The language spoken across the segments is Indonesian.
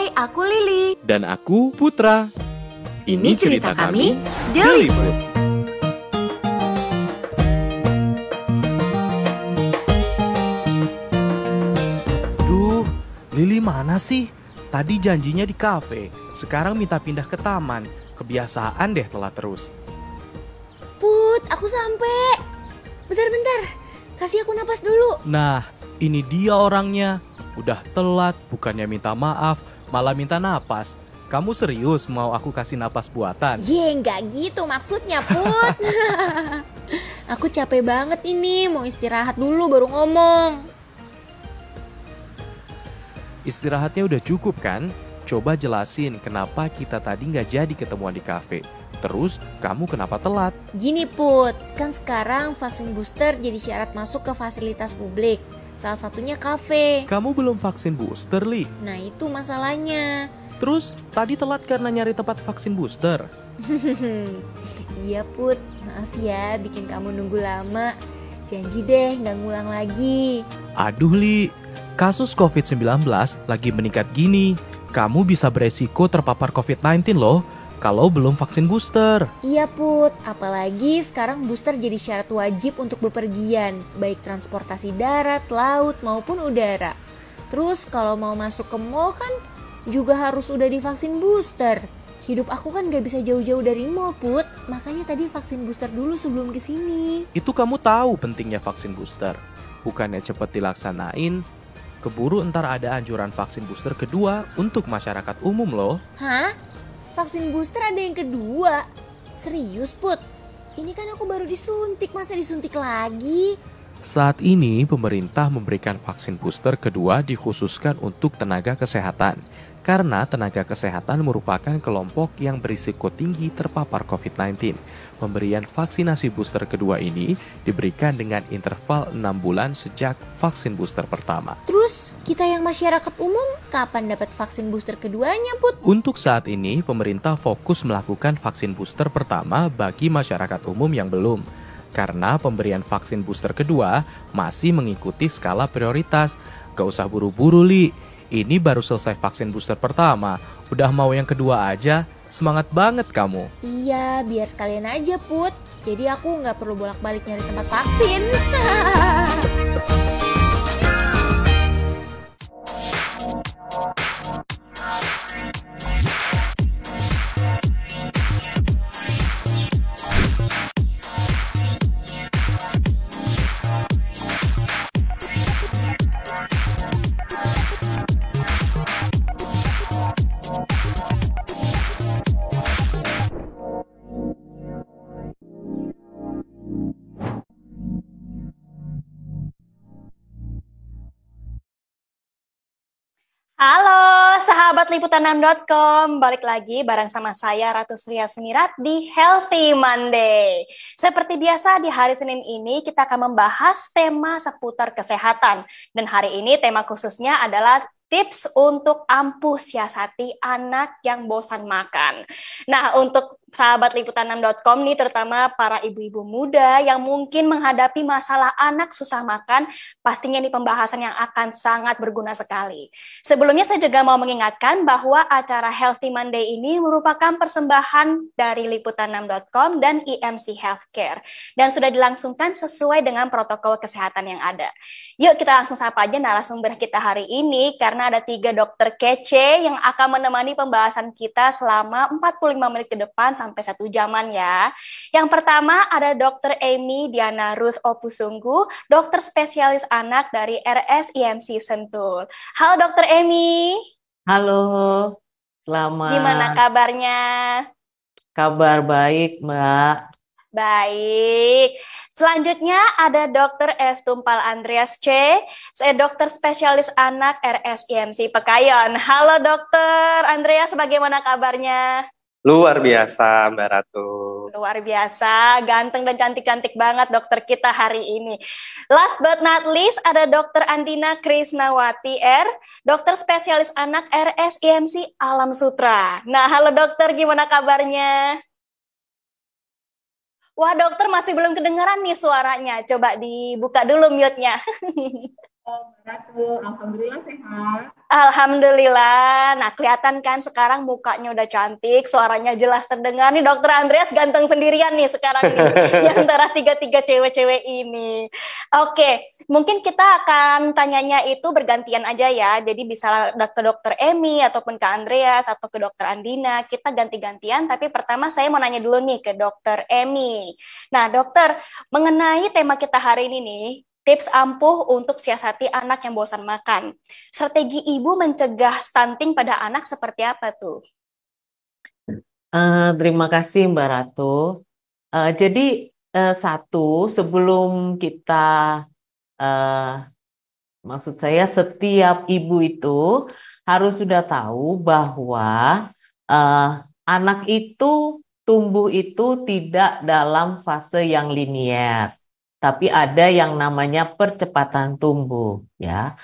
Hai, aku Lili. Dan aku Putra. Ini cerita kami, Jellyfood. Duh, Lili mana sih? Tadi janjinya di kafe, sekarang minta pindah ke taman. Kebiasaan deh telat terus. Put, aku sampai. Bentar, kasih aku napas dulu. Nah, ini dia orangnya. Udah telat, bukannya minta maaf, malah minta napas. Kamu serius mau aku kasih napas buatan? Nggak gitu maksudnya, Put. Aku capek banget ini, mau istirahat dulu baru ngomong. Istirahatnya udah cukup kan? Coba jelasin kenapa kita tadi nggak jadi ketemuan di kafe. Terus, kamu kenapa telat? Gini, Put, kan sekarang vaksin booster jadi syarat masuk ke fasilitas publik. Salah satunya kafe. Kamu belum vaksin booster, Li. Nah, itu masalahnya. Terus, tadi telat karena nyari tempat vaksin booster. Iya, Put, maaf ya bikin kamu nunggu lama. Janji deh nggak ngulang lagi. Aduh, Li. Kasus COVID-19 lagi meningkat gini. Kamu bisa beresiko terpapar COVID-19 loh kalau belum vaksin booster. Iya, Put, apalagi sekarang booster jadi syarat wajib untuk bepergian, baik transportasi darat, laut, maupun udara. Terus kalau mau masuk ke mall kan juga harus udah divaksin booster. Hidup aku kan gak bisa jauh-jauh dari mall, Put. Makanya tadi vaksin booster dulu sebelum kesini. Itu kamu tahu pentingnya vaksin booster. Bukannya cepet dilaksanain, keburu ntar ada anjuran vaksin booster kedua untuk masyarakat umum loh. Hah? Vaksin booster ada yang kedua? Serius, Put? Ini kan aku baru disuntik, masa disuntik lagi? Saat ini pemerintah memberikan vaksin booster kedua dikhususkan untuk tenaga kesehatan. Karena tenaga kesehatan merupakan kelompok yang berisiko tinggi terpapar COVID-19. Pemberian vaksinasi booster kedua ini diberikan dengan interval 6 bulan sejak vaksin booster pertama. Terus kita yang masyarakat umum kapan dapat vaksin booster keduanya, Put? Untuk saat ini pemerintah fokus melakukan vaksin booster pertama bagi masyarakat umum yang belum. Karena pemberian vaksin booster kedua masih mengikuti skala prioritas. Gak usah buru-buru, Li. Ini baru selesai vaksin booster pertama, udah mau yang kedua aja, semangat banget kamu. Iya, biar sekalian aja, Put. Jadi aku nggak perlu bolak-balik nyari tempat vaksin. Halo sahabat liputan6.com, balik lagi bareng sama saya Ratu Sria Sunirat di Healthy Monday. Seperti biasa di hari Senin ini kita akan membahas tema seputar kesehatan. Dan hari ini tema khususnya adalah tips untuk ampuh siasati anak yang bosan makan. Nah, untuk sahabat liputan6.com nih, terutama para ibu-ibu muda yang mungkin menghadapi masalah anak susah makan, pastinya ini pembahasan yang akan sangat berguna sekali. Sebelumnya saya juga mau mengingatkan bahwa acara Healthy Monday ini merupakan persembahan dari liputan6.com dan IMC Healthcare dan sudah dilangsungkan sesuai dengan protokol kesehatan yang ada. Yuk kita langsung sapa aja narasumber kita hari ini karena ada 3 dokter kece yang akan menemani pembahasan kita selama 45 menit ke depan sampai 1 jaman ya. Yang pertama ada Dr. Amy Diana Ruth Opusunggu, dokter spesialis anak dari RSIMC Sentul. Halo Dr. Amy. Halo, selamat. Gimana kabarnya? Kabar baik, Mbak. Baik. Selanjutnya ada Dr. S. Tumpal Andreas C, dokter spesialis anak RSIMC Pekayon. Halo Dokter Andreas, bagaimana kabarnya? Luar biasa, Mbak Ratu. Luar biasa, ganteng dan cantik-cantik banget dokter kita hari ini. Last but not least, ada Dr. Andina Krisnawati R, dokter spesialis anak RSIMC Alam Sutra. Nah, halo dokter, gimana kabarnya? Wah, dokter masih belum kedengeran nih suaranya. Coba dibuka dulu mute-nya. Ratu, alhamdulillah sehat. Alhamdulillah. Nah, kelihatan kan sekarang mukanya udah cantik, suaranya jelas terdengar nih. Dokter Andreas ganteng sendirian nih sekarang nih di antara tiga-tiga cewek-cewek ini. Oke, mungkin kita akan tanyanya itu bergantian aja ya. Jadi bisa ke dokter Emi ataupun ke Andreas atau ke dokter Andina. Kita ganti-gantian, tapi pertama saya mau nanya dulu nih ke dokter Emi. Nah, dokter, mengenai tema kita hari ini nih, tips ampuh untuk siasati anak yang bosan makan. Strategi ibu mencegah stunting pada anak seperti apa tuh? Terima kasih Mbak Ratu. Jadi satu, sebelum kita, eh, maksud saya setiap ibu itu harus sudah tahu bahwa eh, anak itu tumbuh itu tidak dalam fase yang linier, tapi ada yang namanya percepatan tumbuh, ya.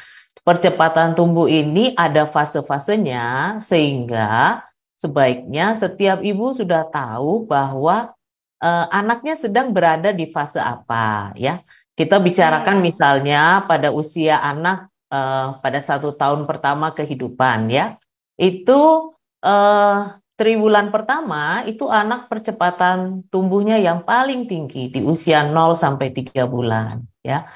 Percepatan tumbuh ini ada fase-fasenya, sehingga sebaiknya setiap ibu sudah tahu bahwa anaknya sedang berada di fase apa, ya. Kita bicarakan misalnya pada usia anak pada 1 tahun pertama kehidupan, ya. Itu triwulan pertama itu anak percepatan tumbuhnya yang paling tinggi di usia 0 sampai 3 bulan, ya.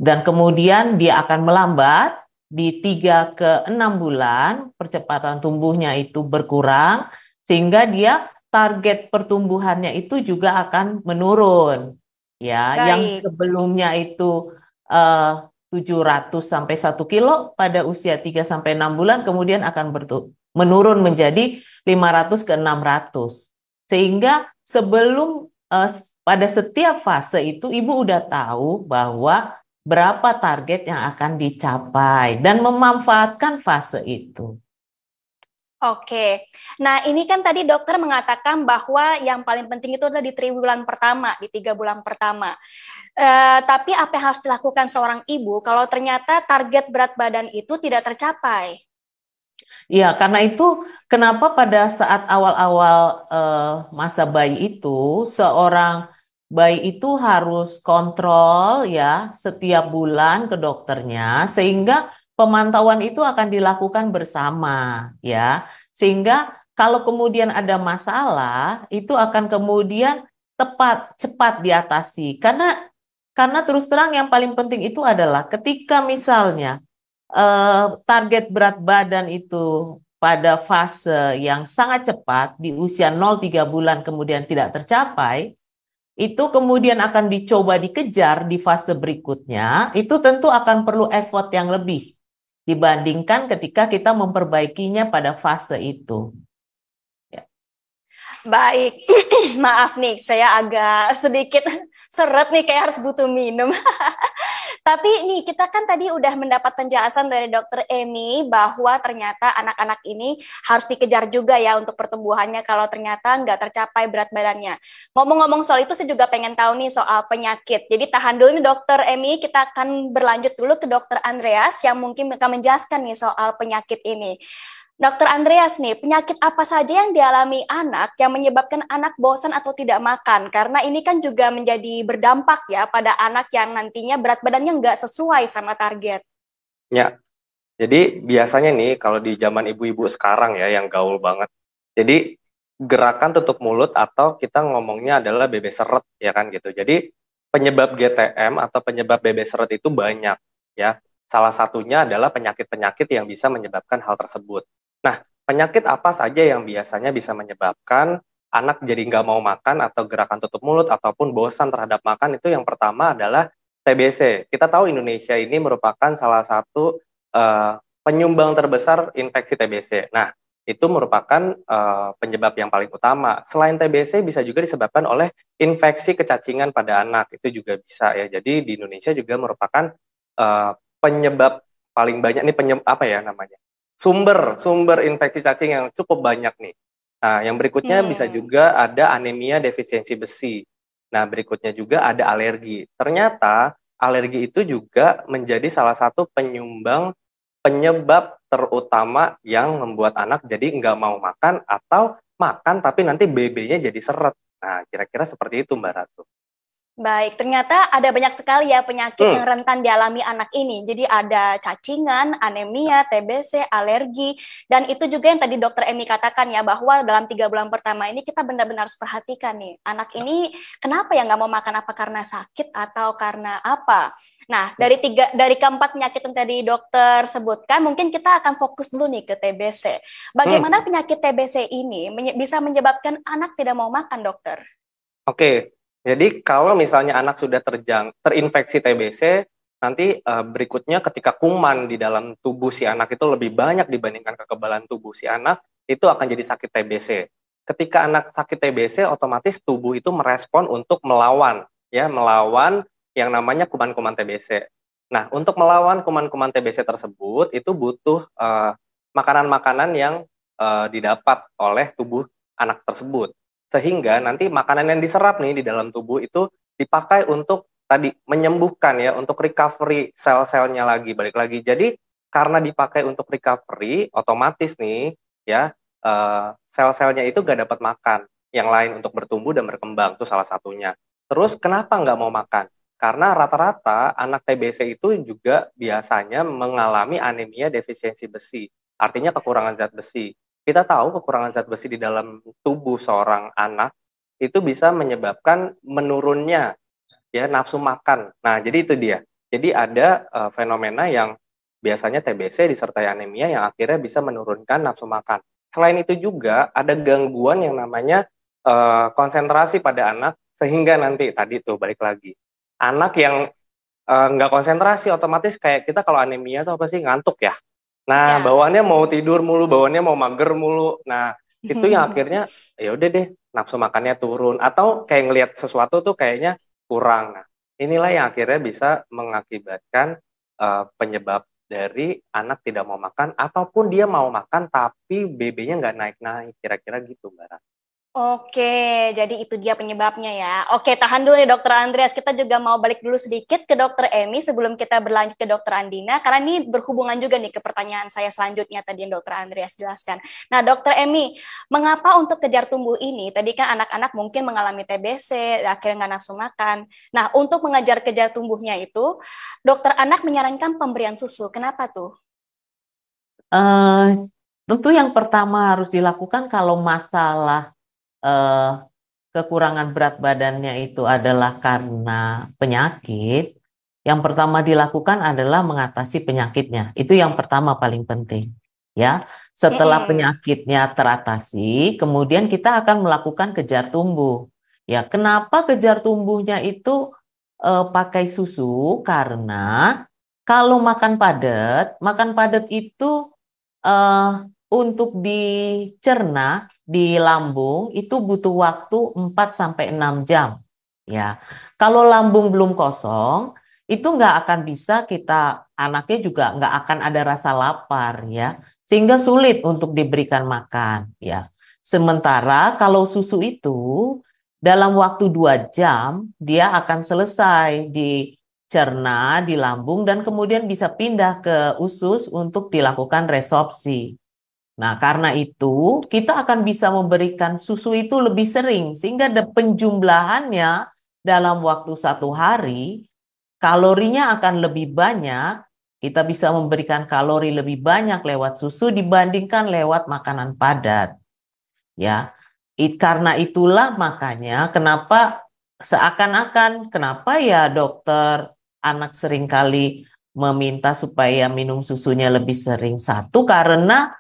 Dan kemudian dia akan melambat di 3 ke 6 bulan, percepatan tumbuhnya itu berkurang, sehingga dia target pertumbuhannya itu juga akan menurun. Ya, yang Baik. sebelumnya itu eh, 700 sampai 1 kilo pada usia 3 sampai 6 bulan, kemudian akan menurun menjadi 500 ke 600. Sehingga sebelum pada setiap fase itu ibu udah tahu bahwa berapa target yang akan dicapai dan memanfaatkan fase itu. Oke, nah ini kan tadi dokter mengatakan bahwa yang paling penting itu adalah di triwulan pertama, di 3 bulan pertama. Tapi apa yang harus dilakukan seorang ibu kalau ternyata target berat badan itu tidak tercapai? Ya, karena itu kenapa pada saat awal-awal masa bayi itu seorang bayi itu harus kontrol ya setiap bulan ke dokternya, sehingga pemantauan itu akan dilakukan bersama ya. Sehingga kalau kemudian ada masalah itu akan kemudian cepat diatasi. Karena terus terang yang paling penting itu adalah ketika misalnya target berat badan itu pada fase yang sangat cepat di usia 0 3 bulan kemudian tidak tercapai, itu kemudian akan dicoba dikejar di fase berikutnya, itu tentu akan perlu effort yang lebih dibandingkan ketika kita memperbaikinya pada fase itu. Baik, maaf nih, saya agak sedikit seret nih, kayak harus butuh minum. Tapi nih, kita kan tadi udah mendapat penjelasan dari dokter Emi bahwa ternyata anak-anak ini harus dikejar juga ya untuk pertumbuhannya kalau ternyata nggak tercapai berat badannya. Ngomong-ngomong soal itu, saya juga pengen tahu nih soal penyakit. Jadi tahan dulu nih dokter Emi, kita akan berlanjut dulu ke dokter Andreas yang mungkin akan menjelaskan nih soal penyakit ini. Dokter Andreas nih, penyakit apa saja yang dialami anak yang menyebabkan anak bosan atau tidak makan? Karena ini kan juga menjadi berdampak ya pada anak yang nantinya berat badannya nggak sesuai sama target. Ya, jadi biasanya nih kalau di zaman ibu-ibu sekarang ya yang gaul banget. Jadi gerakan tutup mulut atau kita ngomongnya adalah BB seret ya kan gitu. Jadi penyebab GTM atau penyebab BB seret itu banyak ya. Salah satunya adalah penyakit-penyakit yang bisa menyebabkan hal tersebut. Nah, penyakit apa saja yang biasanya bisa menyebabkan anak jadi nggak mau makan atau gerakan tutup mulut ataupun bosan terhadap makan itu yang pertama adalah TBC. Kita tahu Indonesia ini merupakan salah satu penyumbang terbesar infeksi TBC. Nah, itu merupakan penyebab yang paling utama. Selain TBC bisa juga disebabkan oleh infeksi kecacingan pada anak. Itu juga bisa ya. Jadi di Indonesia juga merupakan penyebab paling banyak nih sumber infeksi cacing yang cukup banyak nih. Nah, yang berikutnya bisa juga ada anemia defisiensi besi. Nah, berikutnya juga ada alergi. Ternyata alergi itu juga menjadi salah satu penyebab terutama yang membuat anak jadi nggak mau makan atau makan tapi nanti BB-nya jadi seret. Nah, kira-kira seperti itu Mbak Ratu. Baik, ternyata ada banyak sekali ya penyakit yang rentan dialami anak ini. Jadi ada cacingan, anemia, TBC, alergi, dan itu juga yang tadi Dokter Emi katakan ya, bahwa dalam 3 bulan pertama ini kita benar-benar harus perhatikan nih, anak ini kenapa ya nggak mau makan, apa karena sakit atau karena apa. Nah, dari keempat penyakit yang tadi dokter sebutkan, mungkin kita akan fokus dulu nih ke TBC. Bagaimana penyakit TBC ini bisa menyebabkan anak tidak mau makan, dokter? Oke. Jadi kalau misalnya anak sudah terinfeksi TBC, nanti berikutnya ketika kuman di dalam tubuh si anak itu lebih banyak dibandingkan kekebalan tubuh si anak, itu akan jadi sakit TBC. Ketika anak sakit TBC, otomatis tubuh itu merespon untuk melawan yang namanya kuman-kuman TBC. Nah, untuk melawan kuman-kuman TBC tersebut, itu butuh makanan-makanan yang didapat oleh tubuh anak tersebut. Sehingga nanti makanan yang diserap nih di dalam tubuh itu dipakai untuk tadi menyembuhkan ya, untuk recovery sel-selnya lagi, balik lagi. Jadi karena dipakai untuk recovery, otomatis nih ya sel-selnya itu gak dapat makan yang lain untuk bertumbuh dan berkembang, itu salah satunya. Terus kenapa nggak mau makan? Karena rata-rata anak TBC itu juga biasanya mengalami anemia defisiensi besi, artinya kekurangan zat besi. Kita tahu kekurangan zat besi di dalam tubuh seorang anak itu bisa menyebabkan menurunnya ya nafsu makan. Nah, jadi itu dia. Jadi ada fenomena yang biasanya TBC disertai anemia yang akhirnya bisa menurunkan nafsu makan. Selain itu juga ada gangguan yang namanya konsentrasi pada anak, sehingga nanti tadi tuh balik lagi. Anak yang nggak konsentrasi, otomatis kayak kita kalau anemia tuh apa sih, ngantuk ya. Nah, bawaannya mau tidur mulu, bawaannya mau mager mulu. Nah, itu yang akhirnya ya udah deh, nafsu makannya turun atau kayak ngelihat sesuatu tuh kayaknya kurang. Nah, inilah yang akhirnya bisa mengakibatkan penyebab dari anak tidak mau makan ataupun dia mau makan tapi BB-nya nggak naik-naik, kira-kira gitu, Mbak. Oke, jadi itu dia penyebabnya ya. Oke, tahan dulu nih Dokter Andreas. Kita juga mau balik dulu sedikit ke Dokter Emi sebelum kita berlanjut ke Dokter Andina, karena ini berhubungan juga nih ke pertanyaan saya selanjutnya tadi yang Dokter Andreas jelaskan. Nah, Dokter Emi, mengapa untuk kejar tumbuh ini? Tadi kan anak-anak mungkin mengalami TBC, akhirnya nggak nafsu makan. Nah, untuk mengejar-kejar tumbuhnya itu, dokter anak menyarankan pemberian susu. Kenapa tuh? Tentu yang pertama harus dilakukan kalau masalah kekurangan berat badannya itu adalah karena penyakit, yang pertama dilakukan adalah mengatasi penyakitnya. Itu yang pertama paling penting. Ya, setelah penyakitnya teratasi, kemudian kita akan melakukan kejar tumbuh. Ya, kenapa kejar tumbuhnya itu pakai susu? Karena kalau makan padat itu untuk dicerna di lambung itu butuh waktu 4-6 jam. Ya, kalau lambung belum kosong, itu nggak akan bisa anaknya juga nggak akan ada rasa lapar ya, sehingga sulit untuk diberikan makan ya. Sementara kalau susu itu dalam waktu 2 jam dia akan selesai dicerna di lambung dan kemudian bisa pindah ke usus untuk dilakukan resorpsi. Nah, karena itu kita akan bisa memberikan susu itu lebih sering sehingga penjumlahannya dalam waktu 1 hari kalorinya akan lebih banyak. Kita bisa memberikan kalori lebih banyak lewat susu dibandingkan lewat makanan padat. Ya, karena itulah makanya kenapa kenapa ya dokter anak seringkali meminta supaya minum susunya lebih sering. Satu, karena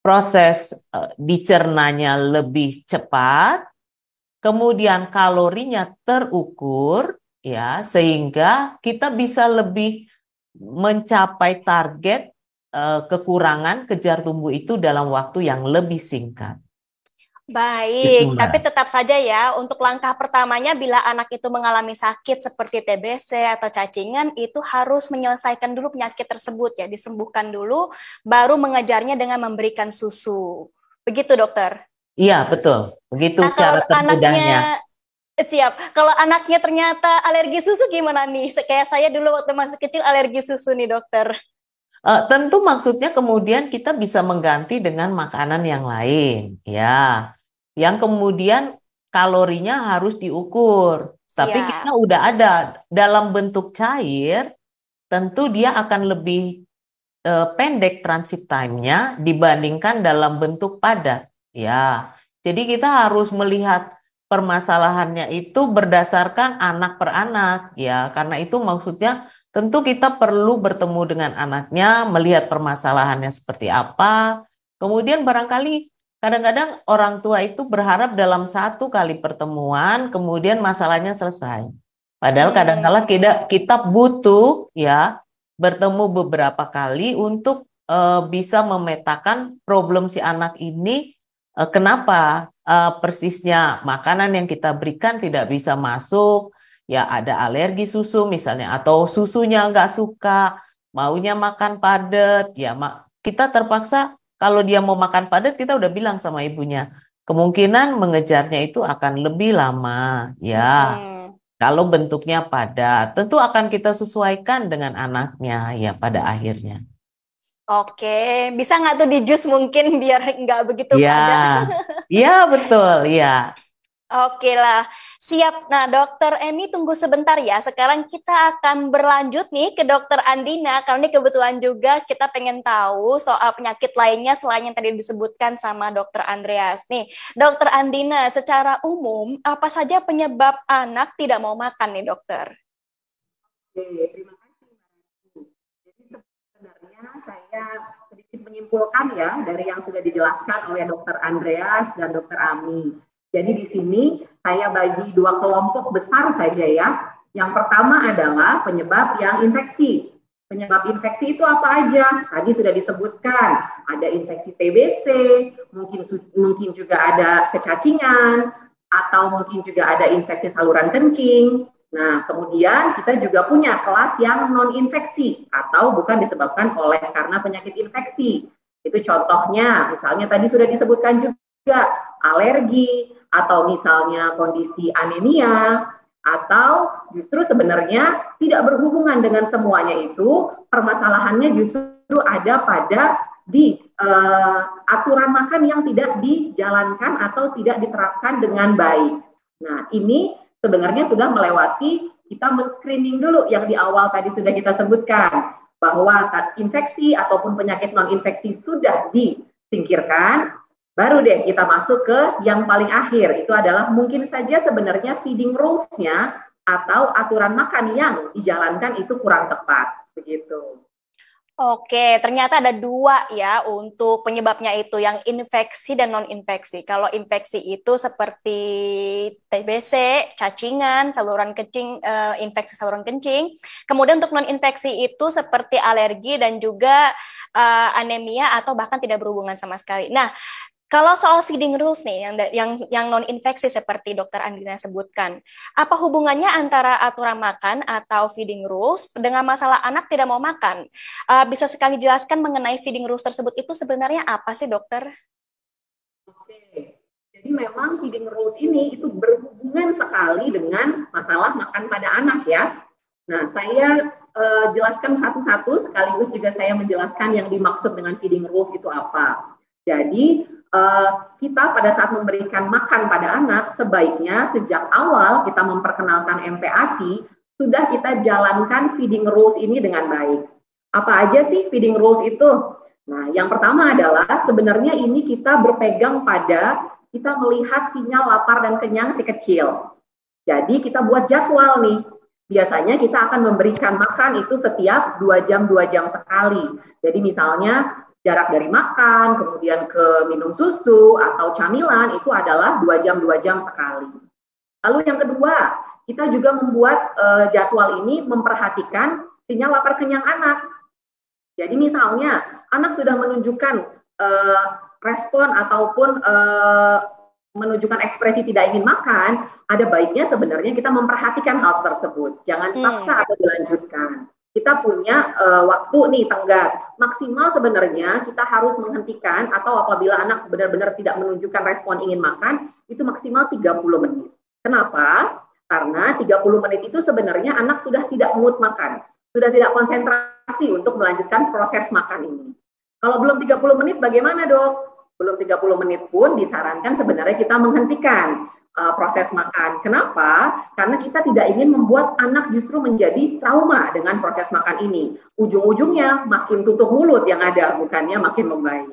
proses dicernanya lebih cepat, kemudian kalorinya terukur, ya, sehingga kita bisa lebih mencapai target kekurangan kejar tumbuh itu dalam waktu yang lebih singkat. Baik, tapi tetap saja ya, untuk langkah pertamanya bila anak itu mengalami sakit seperti TBC atau cacingan, itu harus menyelesaikan dulu penyakit tersebut ya, disembuhkan dulu, baru mengejarnya dengan memberikan susu. Begitu dokter? Iya, betul. Begitu cara termudahnya. Siap. Kalau anaknya ternyata alergi susu gimana nih? Kayak saya dulu waktu masih kecil alergi susu nih dokter. Tentu maksudnya kemudian kita bisa mengganti dengan makanan yang lain, ya. Yang kemudian kalorinya harus diukur. Tapi Iya. kita udah ada dalam bentuk cair, tentu dia akan lebih pendek transit time-nya dibandingkan dalam bentuk padat. Ya, jadi kita harus melihat permasalahannya itu berdasarkan anak per anak, ya. Karena itu maksudnya tentu kita perlu bertemu dengan anaknya, melihat permasalahannya seperti apa. Kemudian barangkali kadang-kadang orang tua itu berharap dalam satu kali pertemuan, kemudian masalahnya selesai. Padahal kadang-kala kita butuh ya bertemu beberapa kali untuk bisa memetakan problem si anak ini, kenapa persisnya makanan yang kita berikan tidak bisa masuk, ya ada alergi susu misalnya, atau susunya nggak suka, maunya makan padat, ya kita terpaksa kalau dia mau makan padat kita udah bilang sama ibunya, kemungkinan mengejarnya itu akan lebih lama, ya. Kalau bentuknya padat, tentu akan kita sesuaikan dengan anaknya ya pada akhirnya. Oke, bisa nggak tuh di jus mungkin biar nggak begitu Ya, padat? ya betul, ya. Oke lah, siap. Nah, Dokter Emi tunggu sebentar ya. Sekarang kita akan berlanjut nih ke Dokter Andina, karena ini kebetulan juga kita pengen tahu soal penyakit lainnya selain yang tadi disebutkan sama Dokter Andreas. Nih, Dokter Andina, secara umum apa saja penyebab anak tidak mau makan nih, Dokter? Oke, terima kasih. Jadi sebenarnya saya sedikit menyimpulkan ya dari yang sudah dijelaskan oleh Dokter Andreas dan Dokter Ami. Jadi di sini saya bagi dua kelompok besar saja ya. Yang pertama adalah penyebab yang infeksi. Penyebab infeksi itu apa aja? Tadi sudah disebutkan, ada infeksi TBC, mungkin juga ada kecacingan, atau mungkin juga ada infeksi saluran kencing. Nah, kemudian kita juga punya kelas yang non-infeksi atau bukan disebabkan oleh karena penyakit infeksi. Itu contohnya, misalnya tadi sudah disebutkan juga alergi, atau misalnya kondisi anemia, atau justru sebenarnya tidak berhubungan dengan semuanya itu, permasalahannya justru ada pada di aturan makan yang tidak dijalankan atau tidak diterapkan dengan baik. Nah, ini sebenarnya sudah melewati kita men-screening dulu yang di awal tadi sudah kita sebutkan, bahwa infeksi ataupun penyakit non-infeksi sudah disingkirkan, baru deh kita masuk ke yang paling akhir, itu adalah mungkin saja sebenarnya feeding rules-nya atau aturan makan yang dijalankan itu kurang tepat, begitu. Oke, ternyata ada dua ya untuk penyebabnya itu, yang infeksi dan non-infeksi. Kalau infeksi itu seperti TBC, cacingan, saluran kencing, infeksi saluran kencing. Kemudian untuk non-infeksi itu seperti alergi dan juga anemia atau bahkan tidak berhubungan sama sekali. Nah, kalau soal feeding rules nih, yang non-infeksi seperti Dokter Andina sebutkan, apa hubungannya antara aturan makan atau feeding rules dengan masalah anak tidak mau makan? Bisa sekali jelaskan mengenai feeding rules tersebut itu sebenarnya apa sih, Dokter? Oke, jadi memang feeding rules ini itu berhubungan sekali dengan masalah makan pada anak ya. Nah, saya jelaskan satu-satu, sekaligus juga saya menjelaskan yang dimaksud dengan feeding rules itu apa. Jadi, kita pada saat memberikan makan pada anak, sebaiknya sejak awal kita memperkenalkan MPASI, sudah kita jalankan feeding rules ini dengan baik. Apa aja sih feeding rules itu? Nah, yang pertama adalah sebenarnya ini kita berpegang pada kita melihat sinyal lapar dan kenyang si kecil. Jadi kita buat jadwal nih. Biasanya kita akan memberikan makan itu setiap 2 jam sekali. Jadi misalnya jarak dari makan, kemudian ke minum susu atau camilan itu adalah 2 jam sekali. Lalu yang kedua, kita juga membuat jadwal ini memperhatikan sinyal lapar kenyang anak. Jadi misalnya anak sudah menunjukkan respon ataupun menunjukkan ekspresi tidak ingin makan, ada baiknya sebenarnya kita memperhatikan hal tersebut. Jangan dipaksa atau dilanjutkan. Kita punya waktu nih tenggat. Maksimal sebenarnya kita harus menghentikan atau apabila anak benar-benar tidak menunjukkan respon ingin makan, itu maksimal 30 menit. Kenapa? Karena 30 menit itu sebenarnya anak sudah tidak mood makan, sudah tidak konsentrasi untuk melanjutkan proses makan ini. Kalau belum 30 menit bagaimana, Dok? Belum 30 menit pun disarankan sebenarnya kita menghentikan. proses makan. Kenapa? Karena kita tidak ingin membuat anak justru menjadi trauma dengan proses makan ini. Ujung-ujungnya makin tutup mulut yang ada, bukannya makin membaik.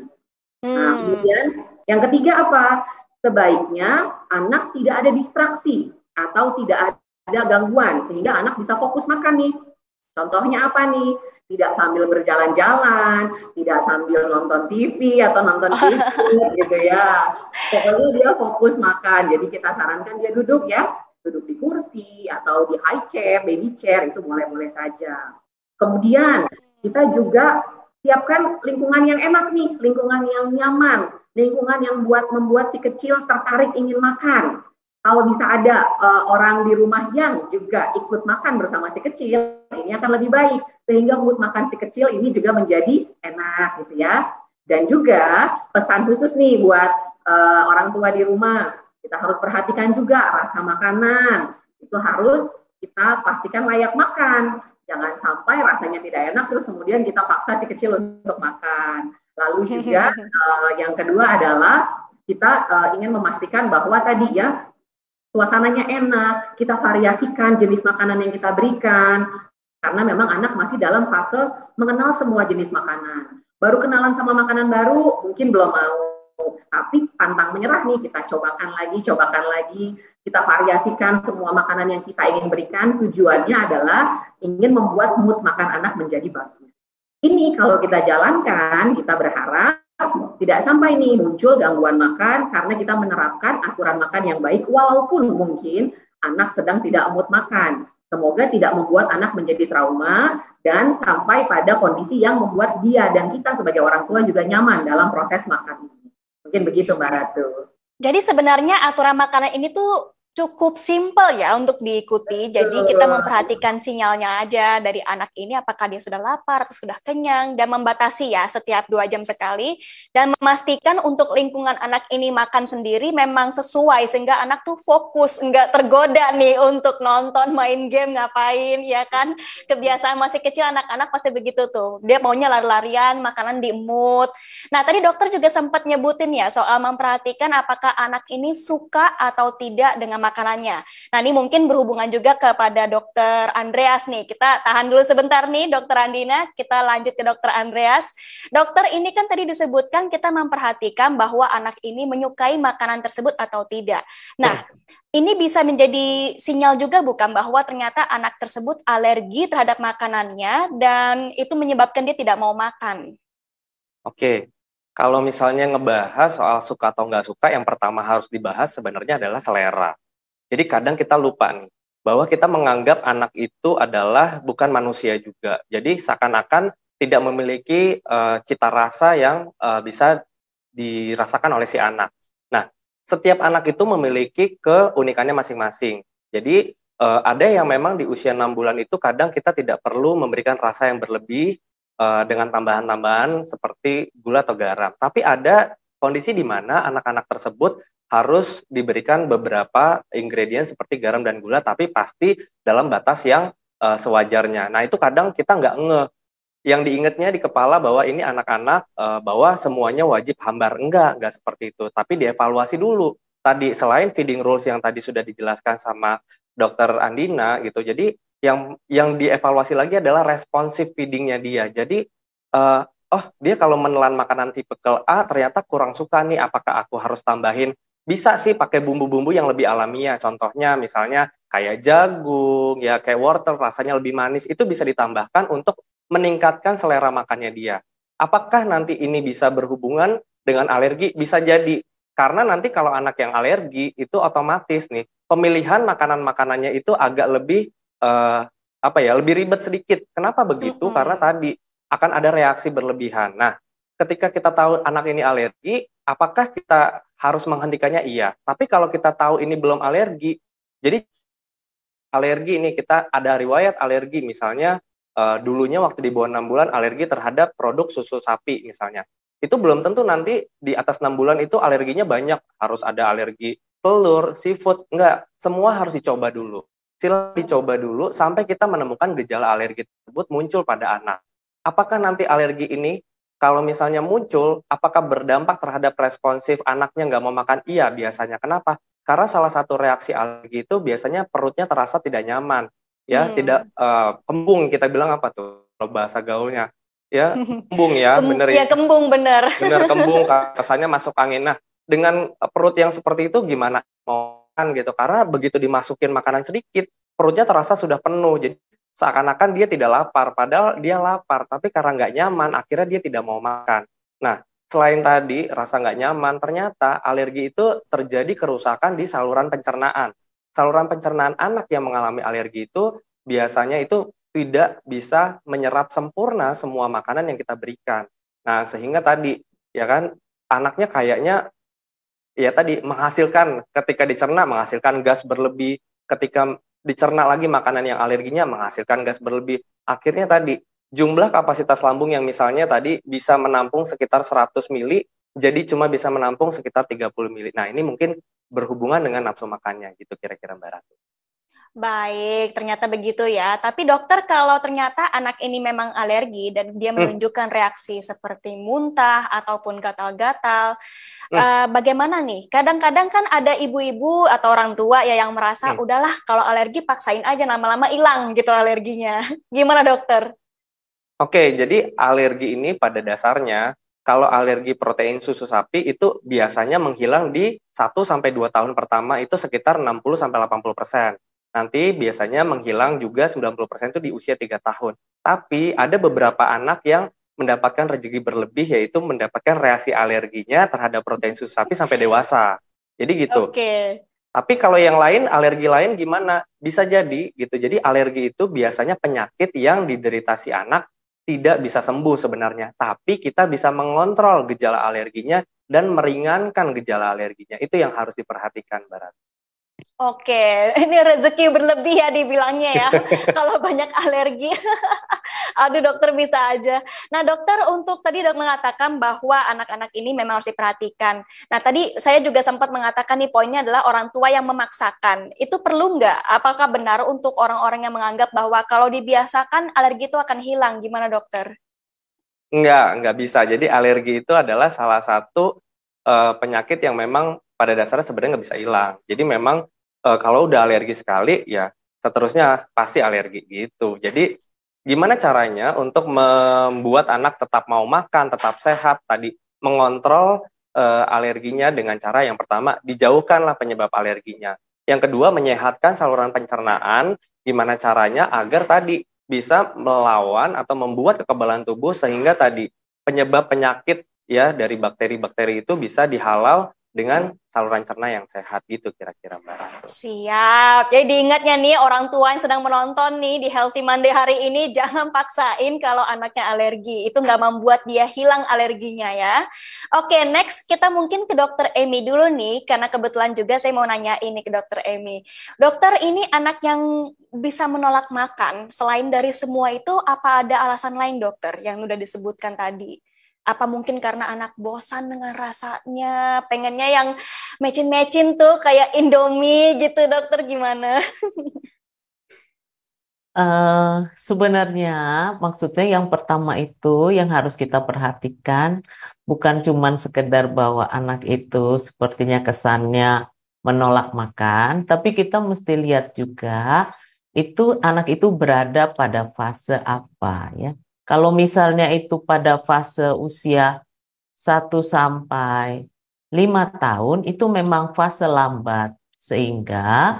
Nah, kemudian yang ketiga apa? Sebaiknya anak tidak ada distraksi atau tidak ada gangguan sehingga anak bisa fokus makan nih. Contohnya apa nih? Tidak sambil berjalan-jalan, tidak sambil nonton TV atau nonton film gitu ya. Pokoknya dia fokus makan. Jadi kita sarankan dia duduk ya, duduk di kursi atau di high chair, baby chair, itu boleh-boleh saja. Kemudian kita juga siapkan lingkungan yang enak nih, lingkungan yang nyaman, lingkungan yang membuat si kecil tertarik ingin makan. Kalau bisa ada orang di rumah yang juga ikut makan bersama si kecil, ini akan lebih baik. Sehingga mood makan si kecil ini juga menjadi enak gitu ya. Dan juga pesan khusus nih buat orang tua di rumah. Kita harus perhatikan juga rasa makanan. Itu harus kita pastikan layak makan. Jangan sampai rasanya tidak enak terus kemudian kita paksa si kecil untuk makan. Lalu juga yang kedua adalah kita ingin memastikan bahwa tadi ya, suasananya enak, kita variasikan jenis makanan yang kita berikan, karena memang anak masih dalam fase mengenal semua jenis makanan. Baru kenalan sama makanan baru, mungkin belum mau, tapi pantang menyerah nih, kita cobakan lagi, kita variasikan semua makanan yang kita ingin berikan, tujuannya adalah ingin membuat mood makan anak menjadi bagus. Ini kalau kita jalankan, kita berharap tidak sampai nih muncul gangguan makan karena kita menerapkan aturan makan yang baik walaupun mungkin anak sedang tidak mood makan. Semoga tidak membuat anak menjadi trauma dan sampai pada kondisi yang membuat dia dan kita sebagai orang tua juga nyaman dalam proses makan ini. Mungkin begitu Mbak Ratu. Jadi sebenarnya aturan makanan ini tuh cukup simpel ya untuk diikuti. Jadi kita memperhatikan sinyalnya aja dari anak ini apakah dia sudah lapar atau sudah kenyang dan membatasi ya setiap 2 jam sekali dan memastikan untuk lingkungan anak ini makan sendiri memang sesuai sehingga anak tuh fokus, enggak tergoda nih untuk nonton, main game, ngapain ya kan. Kebiasaan masih kecil anak-anak pasti begitu tuh. Dia maunya lari-larian, makanan diemut. Nah, tadi dokter juga sempat nyebutin ya soal memperhatikan apakah anak ini suka atau tidak dengan makanannya. Nah, ini mungkin berhubungan juga kepada Dokter Andreas nih. Kita tahan dulu sebentar nih, Dokter Andina. Kita lanjut ke Dokter Andreas. Dokter, ini kan tadi disebutkan kita memperhatikan bahwa anak ini menyukai makanan tersebut atau tidak. Nah, ini bisa menjadi sinyal juga bukan bahwa ternyata anak tersebut alergi terhadap makanannya dan itu menyebabkan dia tidak mau makan. Oke. Kalau misalnya ngebahas soal suka atau nggak suka, yang pertama harus dibahas sebenarnya adalah selera. Jadi kadang kita lupa nih, bahwa kita menganggap anak itu adalah bukan manusia juga. Jadi seakan-akan tidak memiliki cita rasa yang bisa dirasakan oleh si anak. Nah, setiap anak itu memiliki keunikannya masing-masing. Jadi ada yang memang di usia 6 bulan itu kadang kita tidak perlu memberikan rasa yang berlebih dengan tambahan-tambahan seperti gula atau garam. Tapi ada kondisi di mana anak-anak tersebut harus diberikan beberapa ingredient seperti garam dan gula, tapi pasti dalam batas yang sewajarnya. Nah, itu kadang kita nggak ngeh. Yang diingatnya di kepala bahwa ini anak-anak, bahwa semuanya wajib hambar. Enggak seperti itu. Tapi dievaluasi dulu. Tadi, selain feeding rules yang tadi sudah dijelaskan sama Dokter Andina, gitu. Jadi, yang dievaluasi lagi adalah responsif feedingnya dia. Jadi, dia kalau menelan makanan tipe A, ternyata kurang suka nih, apakah aku harus tambahin? Bisa sih pakai bumbu-bumbu yang lebih alamiah, contohnya misalnya kayak jagung, ya kayak wortel rasanya lebih manis, itu bisa ditambahkan untuk meningkatkan selera makannya dia. Apakah nanti ini bisa berhubungan dengan alergi? Bisa jadi, karena nanti kalau anak yang alergi itu otomatis nih, pemilihan makanan-makanannya itu agak lebih, lebih ribet sedikit. Kenapa begitu? Karena tadi akan ada reaksi berlebihan. Nah, ketika kita tahu anak ini alergi, apakah kita harus menghentikannya? Iya. Tapi kalau kita tahu ini belum alergi, jadi alergi ini kita ada riwayat alergi, misalnya dulunya waktu di bawah 6 bulan alergi terhadap produk susu sapi misalnya. Itu belum tentu nanti di atas 6 bulan itu alerginya banyak, harus ada alergi telur, seafood, enggak. Semua harus dicoba dulu. Silakan dicoba dulu sampai kita menemukan gejala alergi tersebut muncul pada anak. Apakah nanti alergi ini kalau misalnya muncul, apakah berdampak terhadap responsif anaknya nggak mau makan? Iya, biasanya. Kenapa? Karena salah satu reaksi alergi itu biasanya perutnya terasa tidak nyaman, ya, tidak kembung, kita bilang apa tuh kalau bahasa gaulnya, ya, kembung ya, bener Ya ya, kembung bener. bener kembung, kesannya masuk angin. Nah, dengan perut yang seperti itu gimana mau makan gitu? Karena begitu dimasukin makanan sedikit, perutnya terasa sudah penuh, jadi seakan-akan dia tidak lapar, padahal dia lapar, tapi karena nggak nyaman, akhirnya dia tidak mau makan. Nah, selain tadi rasa nggak nyaman, ternyata alergi itu terjadi kerusakan di saluran pencernaan. Saluran pencernaan anak yang mengalami alergi itu biasanya itu tidak bisa menyerap sempurna semua makanan yang kita berikan. Nah, sehingga tadi, ya kan, anaknya kayaknya ya tadi menghasilkan, ketika dicerna menghasilkan gas berlebih, ketika dicerna lagi makanan yang alerginya menghasilkan gas berlebih. Akhirnya tadi jumlah kapasitas lambung yang misalnya tadi bisa menampung sekitar 100 mili, jadi cuma bisa menampung sekitar 30 mili. Nah, ini mungkin berhubungan dengan nafsu makannya gitu kira-kira Mbak Ratu. Baik, ternyata begitu ya. Tapi dokter, kalau ternyata anak ini memang alergi dan dia menunjukkan reaksi seperti muntah ataupun gatal-gatal, bagaimana nih? Kadang-kadang kan ada ibu-ibu atau orang tua ya yang merasa, udahlah kalau alergi paksain aja, lama-lama hilang gitu alerginya. Gimana dokter? Oke, jadi alergi ini pada dasarnya, kalau alergi protein susu sapi itu biasanya menghilang di 1-2 tahun pertama itu sekitar 60-80%. Nanti biasanya menghilang juga 90% itu di usia 3 tahun. Tapi ada beberapa anak yang mendapatkan rezeki berlebih, yaitu mendapatkan reaksi alerginya terhadap protein susu sapi sampai dewasa. Jadi gitu. Oke. Tapi kalau yang lain, alergi lain gimana? Bisa jadi gitu. Jadi alergi itu biasanya penyakit yang diderita si anak tidak bisa sembuh sebenarnya. Tapi kita bisa mengontrol gejala alerginya dan meringankan gejala alerginya. Itu yang harus diperhatikan, Mbak Ratu. Oke, ini rezeki berlebih ya dibilangnya ya, kalau banyak alergi. Aduh dokter bisa aja. Nah dokter, untuk tadi dok mengatakan bahwa anak-anak ini memang harus diperhatikan. Nah tadi saya juga sempat mengatakan nih poinnya adalah orang tua yang memaksakan. Itu perlu nggak? Apakah benar untuk orang-orang yang menganggap bahwa kalau dibiasakan alergi itu akan hilang? Gimana dokter? Nggak bisa. Jadi alergi itu adalah salah satu penyakit yang memang pada dasarnya sebenarnya nggak bisa hilang. Jadi memang kalau udah alergi sekali, ya seterusnya pasti alergi gitu. Jadi gimana caranya untuk membuat anak tetap mau makan, tetap sehat, tadi mengontrol alerginya dengan cara yang pertama, dijauhkanlah penyebab alerginya. Yang kedua, menyehatkan saluran pencernaan, gimana caranya agar tadi bisa melawan atau membuat kekebalan tubuh sehingga tadi penyebab penyakit ya dari bakteri-bakteri itu bisa dihalau dengan saluran cerna yang sehat gitu kira-kira Mbak Ratu. Siap. Jadi diingatnya nih orang tua yang sedang menonton nih di Healthy Monday hari ini, jangan paksain kalau anaknya alergi. Itu nggak membuat dia hilang alerginya ya. Oke, next kita mungkin ke dokter Amy dulu nih, karena kebetulan juga saya mau nanya ini ke dokter Amy. Dokter, ini anak yang bisa menolak makan, selain dari semua itu, apa ada alasan lain dokter yang udah disebutkan tadi? Apa mungkin karena anak bosan dengan rasanya, pengennya yang mecin-mecin tuh kayak Indomie gitu, dokter gimana? Sebenarnya maksudnya yang pertama itu yang harus kita perhatikan bukan cuman sekedar bahwa anak itu sepertinya kesannya menolak makan, tapi kita mesti lihat juga itu anak itu berada pada fase apa ya. Kalau misalnya itu pada fase usia 1-5 tahun itu memang fase lambat, sehingga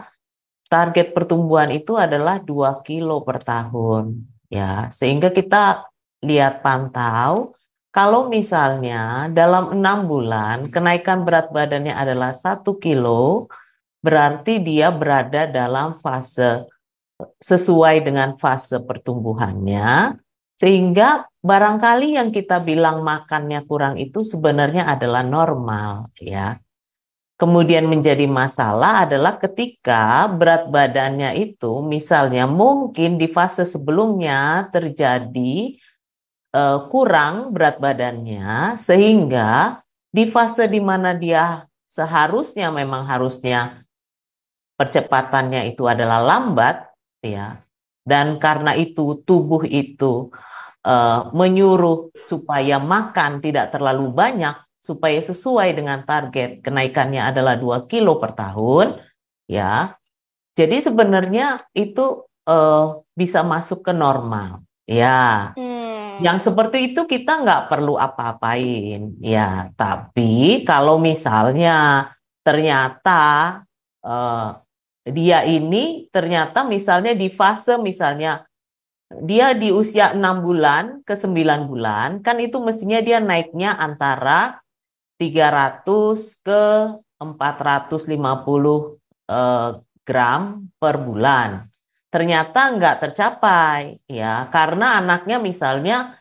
target pertumbuhan itu adalah 2 kilo per tahun. Ya, sehingga kita lihat pantau, kalau misalnya dalam 6 bulan kenaikan berat badannya adalah 1 kilo, berarti dia berada dalam fase sesuai dengan fase pertumbuhannya. Sehingga barangkali yang kita bilang makannya kurang itu sebenarnya adalah normal ya. Kemudian menjadi masalah adalah ketika berat badannya itu misalnya mungkin di fase sebelumnya terjadi kurang berat badannya sehingga di fase di mana dia seharusnya memang harusnya percepatannya itu adalah lambat ya. Dan karena itu tubuh itu menyuruh supaya makan tidak terlalu banyak supaya sesuai dengan target kenaikannya adalah 2 kilo per tahun, ya. Jadi sebenarnya itu bisa masuk ke normal, ya. Yang seperti itu kita nggak perlu apa-apain, ya. Tapi kalau misalnya ternyata eh, dia ini ternyata misalnya di fase misalnya dia di usia 6 bulan ke 9 bulan, kan itu mestinya dia naiknya antara 300 ke 450 gram per bulan. Ternyata nggak tercapai, ya, karena anaknya misalnya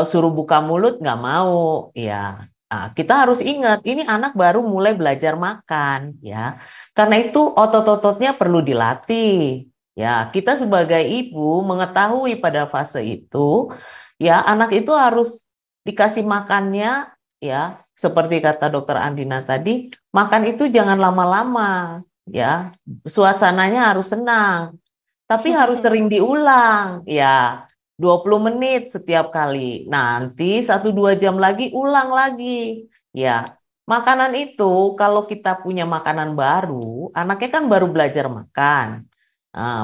suruh buka mulut nggak mau, ya. Nah, kita harus ingat, ini anak baru mulai belajar makan, ya. Karena itu otot-ototnya perlu dilatih. Ya, kita sebagai ibu mengetahui pada fase itu, ya, anak itu harus dikasih makannya, ya, seperti kata Dokter Andina tadi, makan itu jangan lama-lama, ya, suasananya harus senang, tapi harus sering diulang, ya, 20 menit setiap kali, nanti 1-2 jam lagi ulang lagi, ya. Makanan itu kalau kita punya makanan baru, anaknya kan baru belajar makan.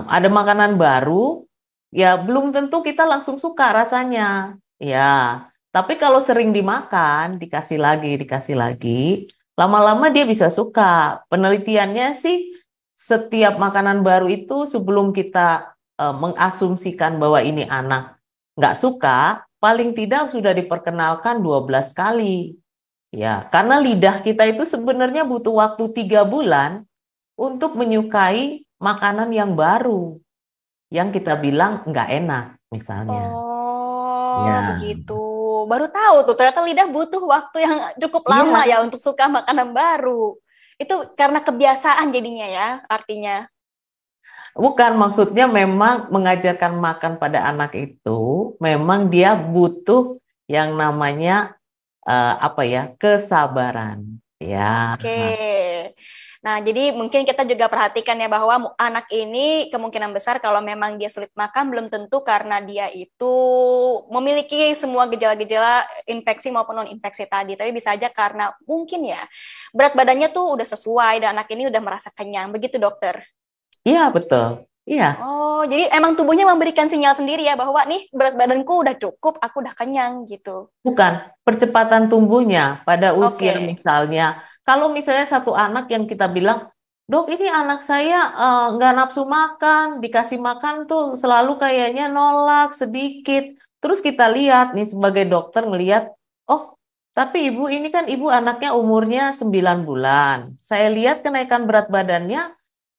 Ada makanan baru, ya belum tentu kita langsung suka rasanya, ya. Tapi kalau sering dimakan, dikasih lagi, lama-lama dia bisa suka. Penelitiannya sih, setiap makanan baru itu sebelum kita mengasumsikan bahwa ini anak nggak suka, paling tidak sudah diperkenalkan 12 kali. Ya, karena lidah kita itu sebenarnya butuh waktu 3 bulan untuk menyukai makanan yang baru, yang kita bilang nggak enak, misalnya. Oh, Ya, begitu. Baru tahu tuh, ternyata lidah butuh waktu yang cukup lama ya iya, untuk suka makanan baru. Itu karena kebiasaan jadinya ya, artinya. bukan maksudnya memang mengajarkan makan pada anak itu, memang dia butuh yang namanya apa ya, kesabaran. Ya, Oke. Nah, jadi mungkin kita juga perhatikan ya bahwa anak ini kemungkinan besar kalau memang dia sulit makan belum tentu karena dia itu memiliki semua gejala-gejala infeksi maupun non-infeksi tadi. Tapi bisa aja karena mungkin ya berat badannya tuh udah sesuai dan anak ini udah merasa kenyang. Begitu, dokter? iya betul. Iya, Oh, jadi emang tubuhnya memberikan sinyal sendiri ya bahwa nih berat badanku udah cukup, aku udah kenyang gitu. bukan percepatan tumbuhnya pada usia Oke. misalnya. Kalau misalnya satu anak yang kita bilang, dok ini anak saya nggak nafsu makan, dikasih makan tuh selalu kayaknya nolak sedikit. Terus kita lihat nih sebagai dokter ngelihat, oh tapi ibu ini kan ibu anaknya umurnya 9 bulan. Saya lihat kenaikan berat badannya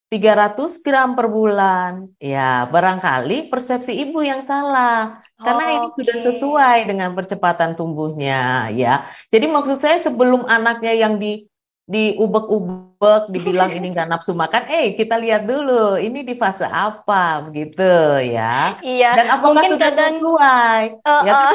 300 gram per bulan. Ya, barangkali persepsi ibu yang salah. Karena ini sudah Oke. sesuai dengan percepatan tumbuhnya, ya. Jadi maksud saya sebelum anaknya yang diubek-ubek, dibilang ini nggak nafsu makan, kita lihat dulu, ini di fase apa, begitu, ya. Iya, Dan apakah mungkin sudah kadang sesuai? eh, Ya eh, kan?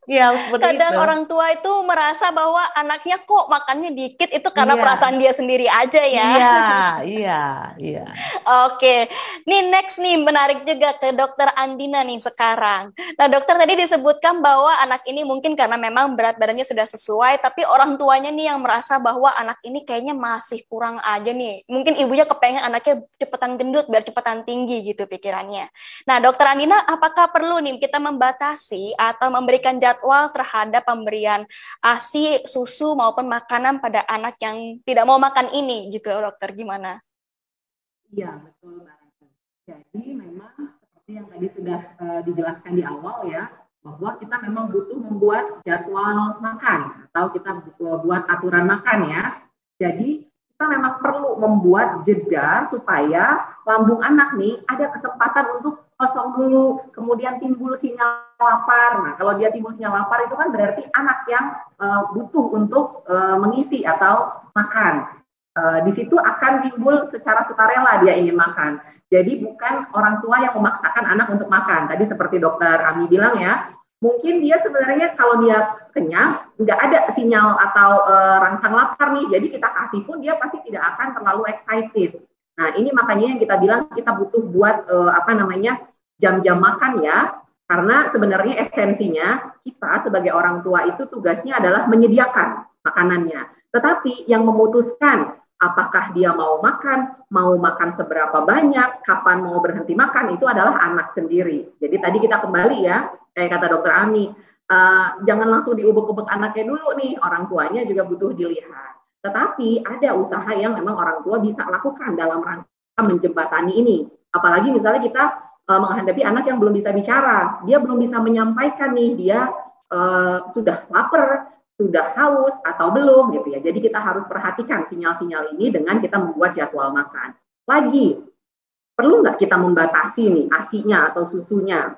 Ya, seperti kadang itu. orang tua itu merasa bahwa anaknya kok makannya dikit itu karena Iya, perasaan dia sendiri aja ya. iya, iya, iya. Oke, nih next nih menarik juga ke dokter Andina nih sekarang. Nah dokter tadi disebutkan bahwa anak ini mungkin karena memang berat badannya sudah sesuai, tapi orang tuanya nih yang merasa bahwa anak ini kayaknya masih kurang aja nih. Mungkin ibunya kepengen anaknya cepetan gendut biar cepetan tinggi gitu pikirannya. Nah dokter Andina, apakah perlu nih kita membatasi atau memberikan jadwal terhadap pemberian ASI, susu maupun makanan pada anak yang tidak mau makan ini gitu dokter, gimana? Iya, betul Mbak Ratu. Jadi memang seperti yang tadi sudah dijelaskan di awal ya, bahwa kita memang butuh membuat jadwal makan atau kita buat aturan makan ya. Jadi kita memang perlu membuat jeda supaya lambung anak nih ada kesempatan untuk kosong dulu, kemudian timbul sinyal lapar. Nah, kalau dia timbul sinyal lapar itu kan berarti anak yang butuh untuk mengisi atau makan. Di situ akan timbul secara sukarela dia ingin makan. Jadi bukan orang tua yang memaksakan anak untuk makan. Tadi seperti dokter Ami bilang ya, mungkin dia sebenarnya kalau dia kenyang, nggak ada sinyal atau rangsang lapar nih, jadi kita kasih pun dia pasti tidak akan terlalu excited. Nah ini makanya yang kita bilang kita butuh buat jam-jam makan ya, Karena sebenarnya esensinya kita sebagai orang tua itu tugasnya adalah menyediakan makanannya. Tetapi yang memutuskan apakah dia mau makan seberapa banyak, kapan mau berhenti makan, itu adalah anak sendiri. Jadi tadi kita kembali ya, kayak kata Dokter Ami, jangan langsung diubek-ubek anaknya dulu nih, orang tuanya juga butuh dilihat. Tetapi ada usaha yang memang orang tua bisa lakukan dalam rangka menjembatani ini. Apalagi misalnya kita menghadapi anak yang belum bisa bicara, dia belum bisa menyampaikan nih, dia sudah lapar, sudah haus atau belum gitu ya. Jadi kita harus perhatikan sinyal-sinyal ini dengan kita membuat jadwal makan. Lagi, perlu nggak kita membatasi nih ASI-nya atau susunya?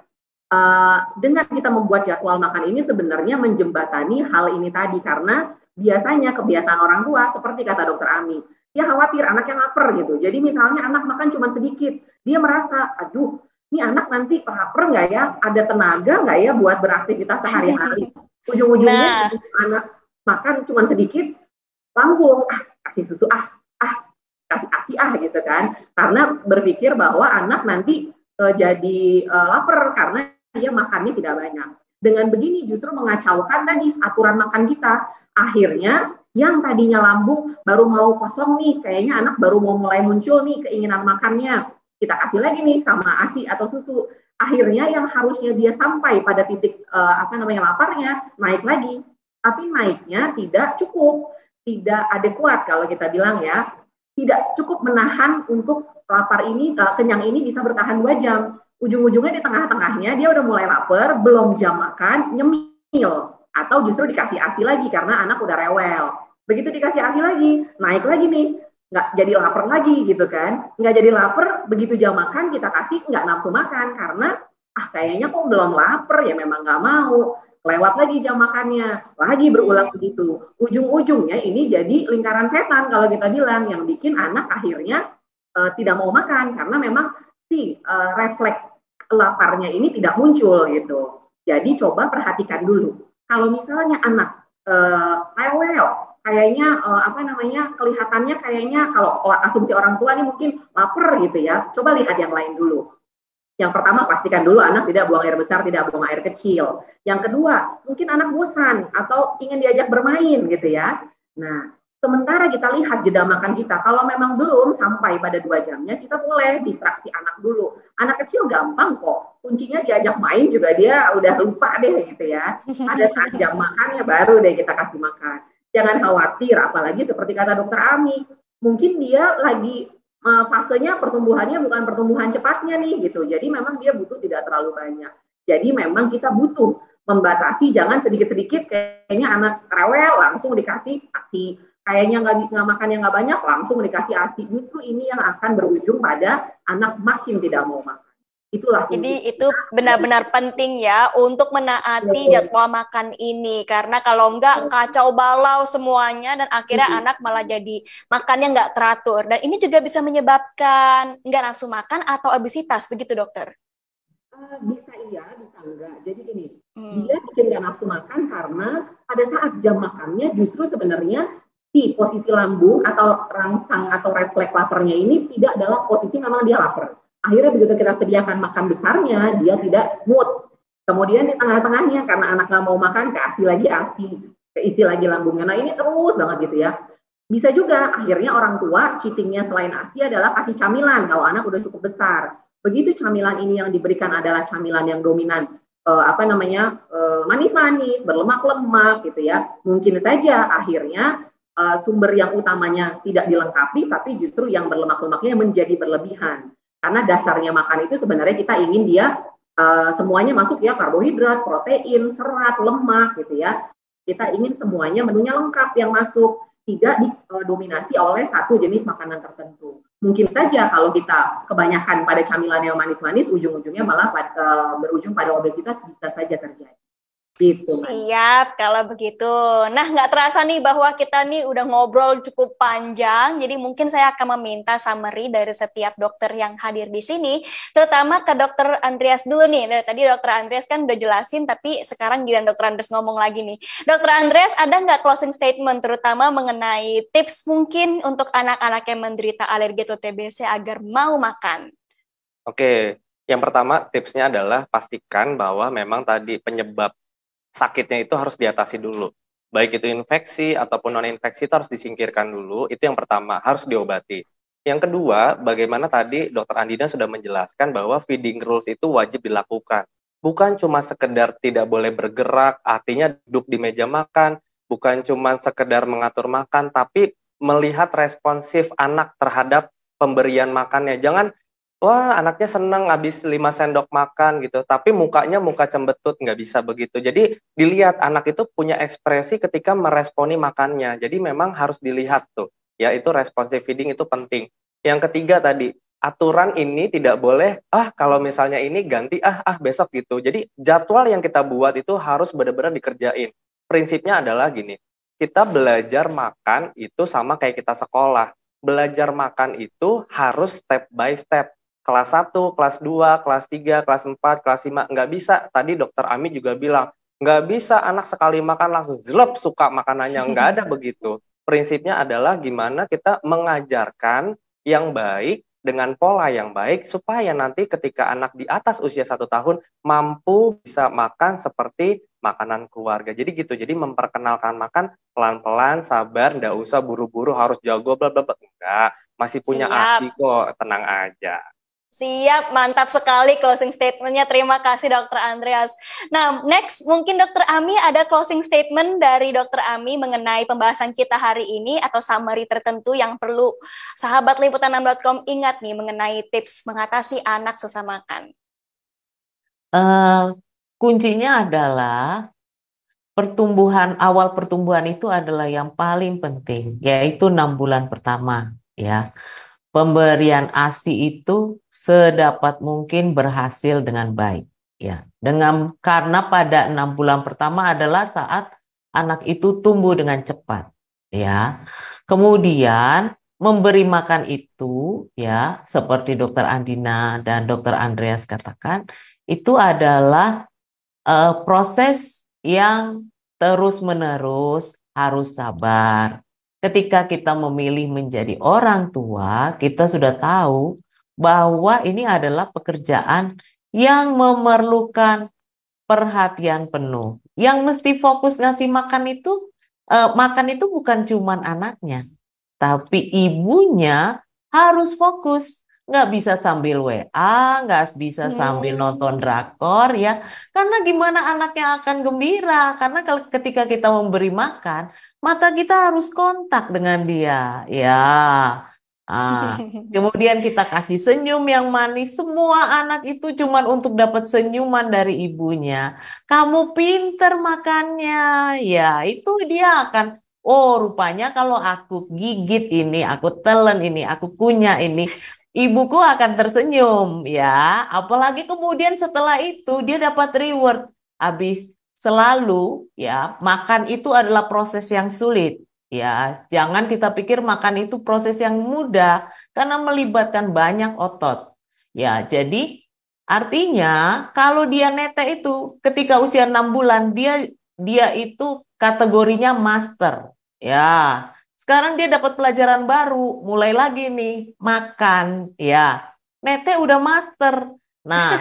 Dengan kita membuat jadwal makan ini sebenarnya menjembatani hal ini tadi, karena biasanya kebiasaan orang tua seperti kata Dokter Ami, dia khawatir anaknya lapar gitu. Jadi misalnya anak makan cuma sedikit, dia merasa, aduh, ini anak nanti lapar nggak ya? Ada tenaga nggak ya buat beraktivitas sehari-hari? Ujung-ujungnya anak makan cuma sedikit, langsung kasih susu kasih ASI gitu kan? Karena berpikir bahwa anak nanti jadi lapar karena dia makannya tidak banyak. Dengan begini justru mengacaukan tadi aturan makan kita. Akhirnya yang tadinya lambung baru mau kosong nih, kayaknya anak baru mau mulai muncul nih keinginan makannya. Kita kasih lagi nih sama ASI atau susu. Akhirnya yang harusnya dia sampai pada titik laparnya, naik lagi. Tapi naiknya tidak cukup, tidak adekuat kalau kita bilang ya. Tidak cukup menahan untuk lapar ini, kenyang ini bisa bertahan 2 jam. Ujung-ujungnya di tengah-tengahnya dia udah mulai lapar, belum jam makan, nyemil. Atau justru dikasih ASI lagi karena anak udah rewel. Begitu dikasih ASI lagi, naik lagi nih. Nggak jadi lapar lagi gitu kan. Nggak jadi lapar, begitu jam makan kita kasih nggak nafsu makan. Karena kayaknya kok belum lapar ya memang nggak mau. Lewat lagi jam makannya, lagi berulang begitu. Ujung-ujungnya ini jadi lingkaran setan kalau kita bilang, yang bikin anak akhirnya tidak mau makan karena memang si refleks laparnya ini tidak muncul gitu. Jadi coba perhatikan dulu. Kalau misalnya anak rewel, kayaknya kelihatannya kayaknya kalau asumsi orang tua ini mungkin lapar gitu ya. Coba lihat yang lain dulu. Yang pertama, pastikan dulu anak tidak buang air besar, tidak buang air kecil. Yang kedua, mungkin anak bosan atau ingin diajak bermain gitu ya. Nah, sementara kita lihat jeda makan kita, kalau memang belum sampai pada 2 jamnya, kita boleh distraksi anak dulu. Anak kecil gampang kok, kuncinya diajak main juga dia udah lupa deh gitu ya. Pada saat jam makannya baru deh kita kasih makan. Jangan khawatir, apalagi seperti kata Dokter Ami, mungkin dia lagi fasenya pertumbuhannya bukan pertumbuhan cepatnya nih gitu. Jadi memang dia butuh tidak terlalu banyak. Jadi memang kita butuh membatasi, jangan sedikit-sedikit kayaknya anak rewel langsung dikasih ASI. Kayaknya nggak makan yang nggak banyak langsung dikasih ASI. Justru ini yang akan berujung pada anak makin tidak mau makan. Itulah. Jadi itu benar-benar penting ya untuk menaati jadwal makan ini, karena kalau enggak kacau balau semuanya dan akhirnya anak malah jadi makannya nggak teratur, dan ini juga bisa menyebabkan nggak nafsu makan atau obesitas, begitu dokter? Bisa iya, bisa enggak. Jadi gini, dia bikin nggak nafsu makan karena pada saat jam makannya justru sebenarnya di posisi lambung atau rangsang atau refleks laparnya ini tidak dalam posisi memang dia lapar. Akhirnya begitu kita sediakan makan besarnya, dia tidak mood. Kemudian di tengah-tengahnya, karena anak nggak mau makan, kasih lagi ASI, keisi lagi lambungnya. Nah ini terus banget gitu ya. Bisa juga akhirnya orang tua cheatingnya selain ASI adalah kasih camilan kalau anak udah cukup besar. Begitu camilan ini yang diberikan adalah camilan yang dominan, manis-manis, berlemak-lemak gitu ya. Mungkin saja akhirnya sumber yang utamanya tidak dilengkapi, tapi justru yang berlemak-lemaknya menjadi berlebihan. Karena dasarnya makan itu sebenarnya kita ingin dia semuanya masuk ya, karbohidrat, protein, serat, lemak gitu ya. Kita ingin semuanya menunya lengkap yang masuk, tidak didominasi oleh satu jenis makanan tertentu. Mungkin saja kalau kita kebanyakan pada camilan yang manis-manis, ujung-ujungnya malah berujung pada obesitas, bisa saja terjadi. Gitu, siap kalau begitu. Nah, nggak terasa nih bahwa kita nih udah ngobrol cukup panjang. Jadi mungkin saya akan meminta summary dari setiap dokter yang hadir di sini, terutama ke Dokter Andreas dulu nih. Dari tadi Dokter Andreas kan udah jelasin, tapi sekarang giliran Dokter Andreas ngomong lagi nih. Dokter Andreas, ada nggak closing statement terutama mengenai tips mungkin untuk anak-anak yang menderita alergi atau TBC agar mau makan? Oke. Yang pertama tipsnya adalah pastikan bahwa memang tadi penyebab sakitnya itu harus diatasi dulu. Baik itu infeksi ataupun non-infeksi itu harus disingkirkan dulu, itu yang pertama, harus diobati. Yang kedua, bagaimana tadi Dokter Andina sudah menjelaskan bahwa feeding rules itu wajib dilakukan. Bukan cuma sekedar tidak boleh bergerak, artinya duduk di meja makan, bukan cuma sekedar mengatur makan, tapi melihat responsif anak terhadap pemberian makannya. Jangan, wah anaknya senang habis 5 sendok makan gitu, tapi mukanya muka cembetut, nggak bisa begitu. Jadi dilihat anak itu punya ekspresi ketika meresponi makannya. Jadi memang harus dilihat tuh, ya itu responsive feeding itu penting. Yang ketiga tadi, aturan ini tidak boleh, kalau misalnya ini ganti, besok gitu. Jadi jadwal yang kita buat itu harus benar-benar dikerjain. Prinsipnya adalah gini, kita belajar makan itu sama kayak kita sekolah. Belajar makan itu harus step by step. Kelas 1, kelas 2, kelas 3, kelas 4, kelas 5. Nggak bisa, tadi Dokter Ami juga bilang, nggak bisa anak sekali makan langsung zelep suka makanannya. Nggak ada begitu. Prinsipnya adalah gimana kita mengajarkan yang baik dengan pola yang baik supaya nanti ketika anak di atas usia 1 tahun mampu bisa makan seperti makanan keluarga. Jadi gitu. Jadi memperkenalkan makan pelan-pelan, sabar, nggak usah buru-buru harus jago bla bla bla. Enggak, masih punya ASI kok, tenang aja. Siap, mantap sekali closing statement-nya. Terima kasih Dokter Andreas. Nah, next mungkin Dokter Ami ada closing statement dari Dokter Ami mengenai pembahasan kita hari ini atau summary tertentu yang perlu sahabat liputan6.com ingat nih mengenai tips mengatasi anak susah makan. Kuncinya adalah awal pertumbuhan itu adalah yang paling penting, yaitu 6 bulan pertama, ya. Pemberian ASI itu sedapat mungkin berhasil dengan baik, ya. Karena pada 6 bulan pertama adalah saat anak itu tumbuh dengan cepat, ya. Kemudian memberi makan itu, ya, seperti Dokter Andina dan Dokter Andreas katakan, itu adalah proses yang terus-menerus, harus sabar. Ketika kita memilih menjadi orang tua, kita sudah tahu bahwa ini adalah pekerjaan yang memerlukan perhatian penuh. Yang mesti fokus ngasih makan itu bukan cuma anaknya, tapi ibunya harus fokus. Nggak bisa sambil WA, nggak bisa sambil nonton drakor, ya. Karena gimana anaknya akan gembira? Karena ketika kita memberi makan, mata kita harus kontak dengan dia, ya. Kemudian kita kasih senyum yang manis. Semua anak itu cuma untuk dapat senyuman dari ibunya. Kamu pinter makannya, ya. Itu dia akan, oh rupanya kalau aku gigit ini, aku telan ini, aku kunyah ini, ibuku akan tersenyum, ya. Apalagi kemudian setelah itu dia dapat reward. Habis selalu, ya, makan itu adalah proses yang sulit, ya. Jangan kita pikir makan itu proses yang mudah karena melibatkan banyak otot. Ya, jadi artinya kalau dia netek itu ketika usia 6 bulan dia itu kategorinya master, ya. Sekarang dia dapat pelajaran baru, mulai lagi nih, makan, ya. Nete udah master. Nah,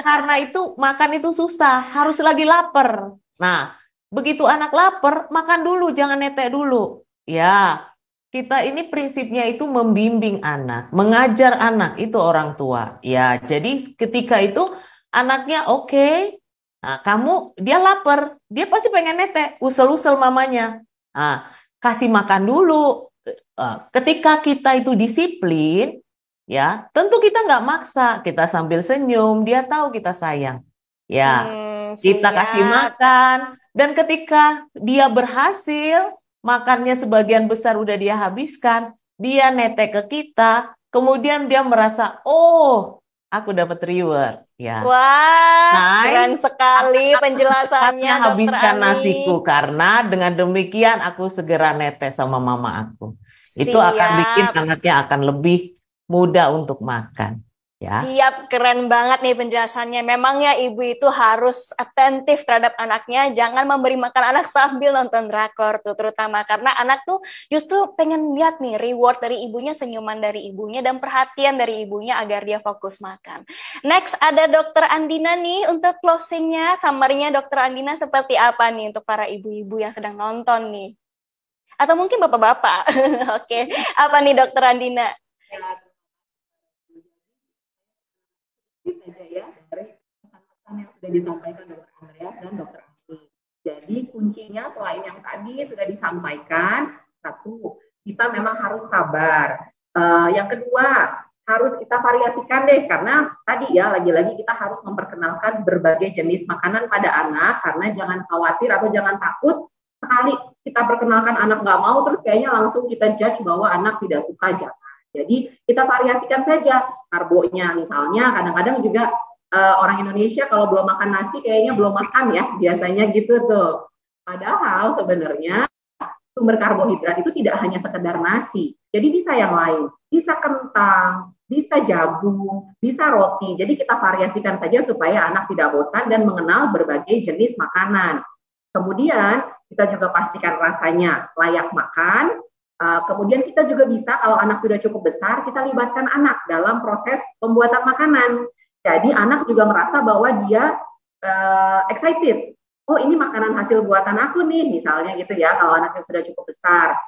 karena itu makan itu susah, harus lagi lapar. Nah, begitu anak lapar, makan dulu, jangan nete dulu. Ya, kita ini prinsipnya itu membimbing anak, mengajar anak, itu orang tua. Ya, jadi ketika itu anaknya oke, nah, dia lapar, dia pasti pengen nete, usel-usel mamanya. Nah, kasih makan dulu. Ketika kita itu disiplin, ya, tentu kita nggak maksa, kita sambil senyum, dia tahu kita sayang. Ya, kita kasih makan, dan ketika dia berhasil, makannya sebagian besar udah dia habiskan, dia netek ke kita, kemudian dia merasa, oh, aku dapat reward. Ya. Wah, keren sekali penjelasannya Dokter habiskan Ami. nasiku karena dengan demikian aku segera netes sama mama aku. Itu akan bikin anaknya akan lebih mudah untuk makan. ya. Siap, keren banget nih penjelasannya. Memang ya ibu itu harus atentif terhadap anaknya, jangan memberi makan anak sambil nonton drakor tuh, terutama karena anak tuh justru pengen lihat nih reward dari ibunya, senyuman dari ibunya, dan perhatian dari ibunya agar dia fokus makan. Next ada Dokter Andina nih untuk closingnya, summary-nya Dokter Andina seperti apa nih untuk para ibu-ibu yang sedang nonton nih? Atau mungkin bapak-bapak. Oke, apa nih Dokter Andina? Saja ya dari pesan-pesan yang sudah disampaikan Dokter Andreas dan Dokter Ani. Jadi kuncinya selain yang tadi sudah disampaikan, satu, kita memang harus sabar. Yang kedua, harus kita variasikan deh, karena tadi ya lagi-lagi kita harus memperkenalkan berbagai jenis makanan pada anak, karena jangan khawatir atau jangan takut sekali kita perkenalkan anak nggak mau, terus kayaknya langsung kita judge bahwa anak tidak suka, jangan. Jadi kita variasikan saja karbonya, misalnya kadang-kadang juga orang Indonesia kalau belum makan nasi kayaknya belum makan ya, biasanya gitu tuh. Padahal sebenarnya sumber karbohidrat itu tidak hanya sekedar nasi, jadi bisa yang lain, bisa kentang, bisa jagung, bisa roti. Jadi kita variasikan saja supaya anak tidak bosan dan mengenal berbagai jenis makanan. Kemudian kita juga pastikan rasanya layak makan. Kemudian kita juga bisa, kalau anak sudah cukup besar, kita libatkan anak dalam proses pembuatan makanan. Jadi anak juga merasa bahwa dia excited. Oh, ini makanan hasil buatan aku nih, misalnya gitu ya, kalau anaknya sudah cukup besar.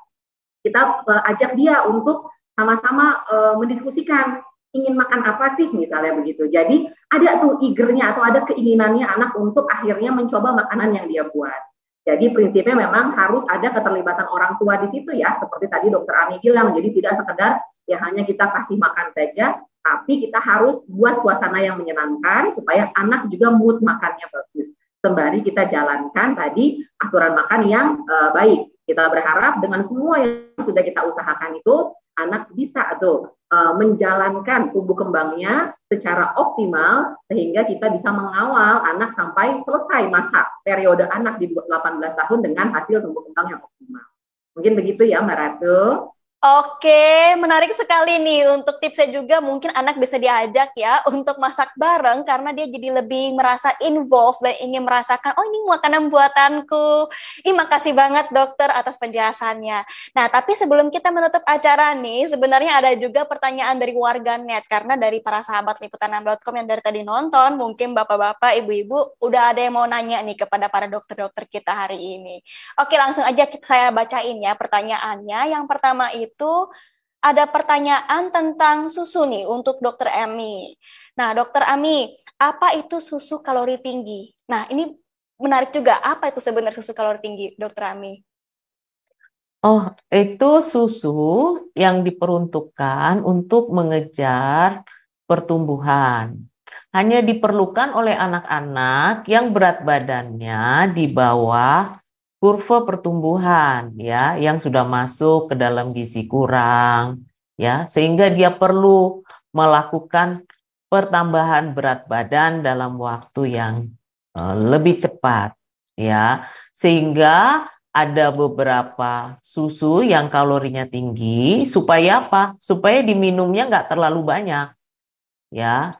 Kita ajak dia untuk sama-sama mendiskusikan ingin makan apa sih, misalnya begitu. Jadi ada tuh eagernya atau ada keinginannya anak untuk akhirnya mencoba makanan yang dia buat. Jadi prinsipnya memang harus ada keterlibatan orang tua di situ ya, seperti tadi Dokter Ami bilang. Jadi tidak sekedar ya hanya kita kasih makan saja, tapi kita harus buat suasana yang menyenangkan supaya anak juga mood makannya bagus. Sembari kita jalankan tadi aturan makan yang baik. Kita berharap dengan semua yang sudah kita usahakan itu, anak bisa tuh menjalankan tumbuh kembangnya secara optimal sehingga kita bisa mengawal anak sampai selesai masa periode anak di 18 tahun dengan hasil tumbuh kembang yang optimal. Mungkin begitu ya Mbak Ratu. Oke, menarik sekali nih untuk tipsnya juga, mungkin anak bisa diajak ya untuk masak bareng karena dia jadi lebih merasa involved dan ingin merasakan, oh ini makanan buatanku. Makasih banget dokter atas penjelasannya. Nah, tapi sebelum kita menutup acara nih, sebenarnya ada juga pertanyaan dari warganet, karena dari para sahabat liputan6.com yang dari tadi nonton, mungkin bapak-bapak, ibu-ibu, udah ada yang mau nanya nih kepada para dokter-dokter kita hari ini. Oke, langsung aja saya bacain ya pertanyaannya. Yang pertama itu ada pertanyaan tentang susu nih untuk Dokter Ami. Nah, Dokter Ami, apa itu susu kalori tinggi? Nah, ini menarik juga. Apa itu sebenarnya susu kalori tinggi, Dokter Ami? Oh, itu susu yang diperuntukkan untuk mengejar pertumbuhan. Hanya diperlukan oleh anak-anak yang berat badannya di bawah kurva pertumbuhan ya, yang sudah masuk ke dalam gizi kurang ya, sehingga dia perlu melakukan pertambahan berat badan dalam waktu yang lebih cepat ya, sehingga ada beberapa susu yang kalorinya tinggi supaya apa? Supaya diminumnya nggak terlalu banyak ya.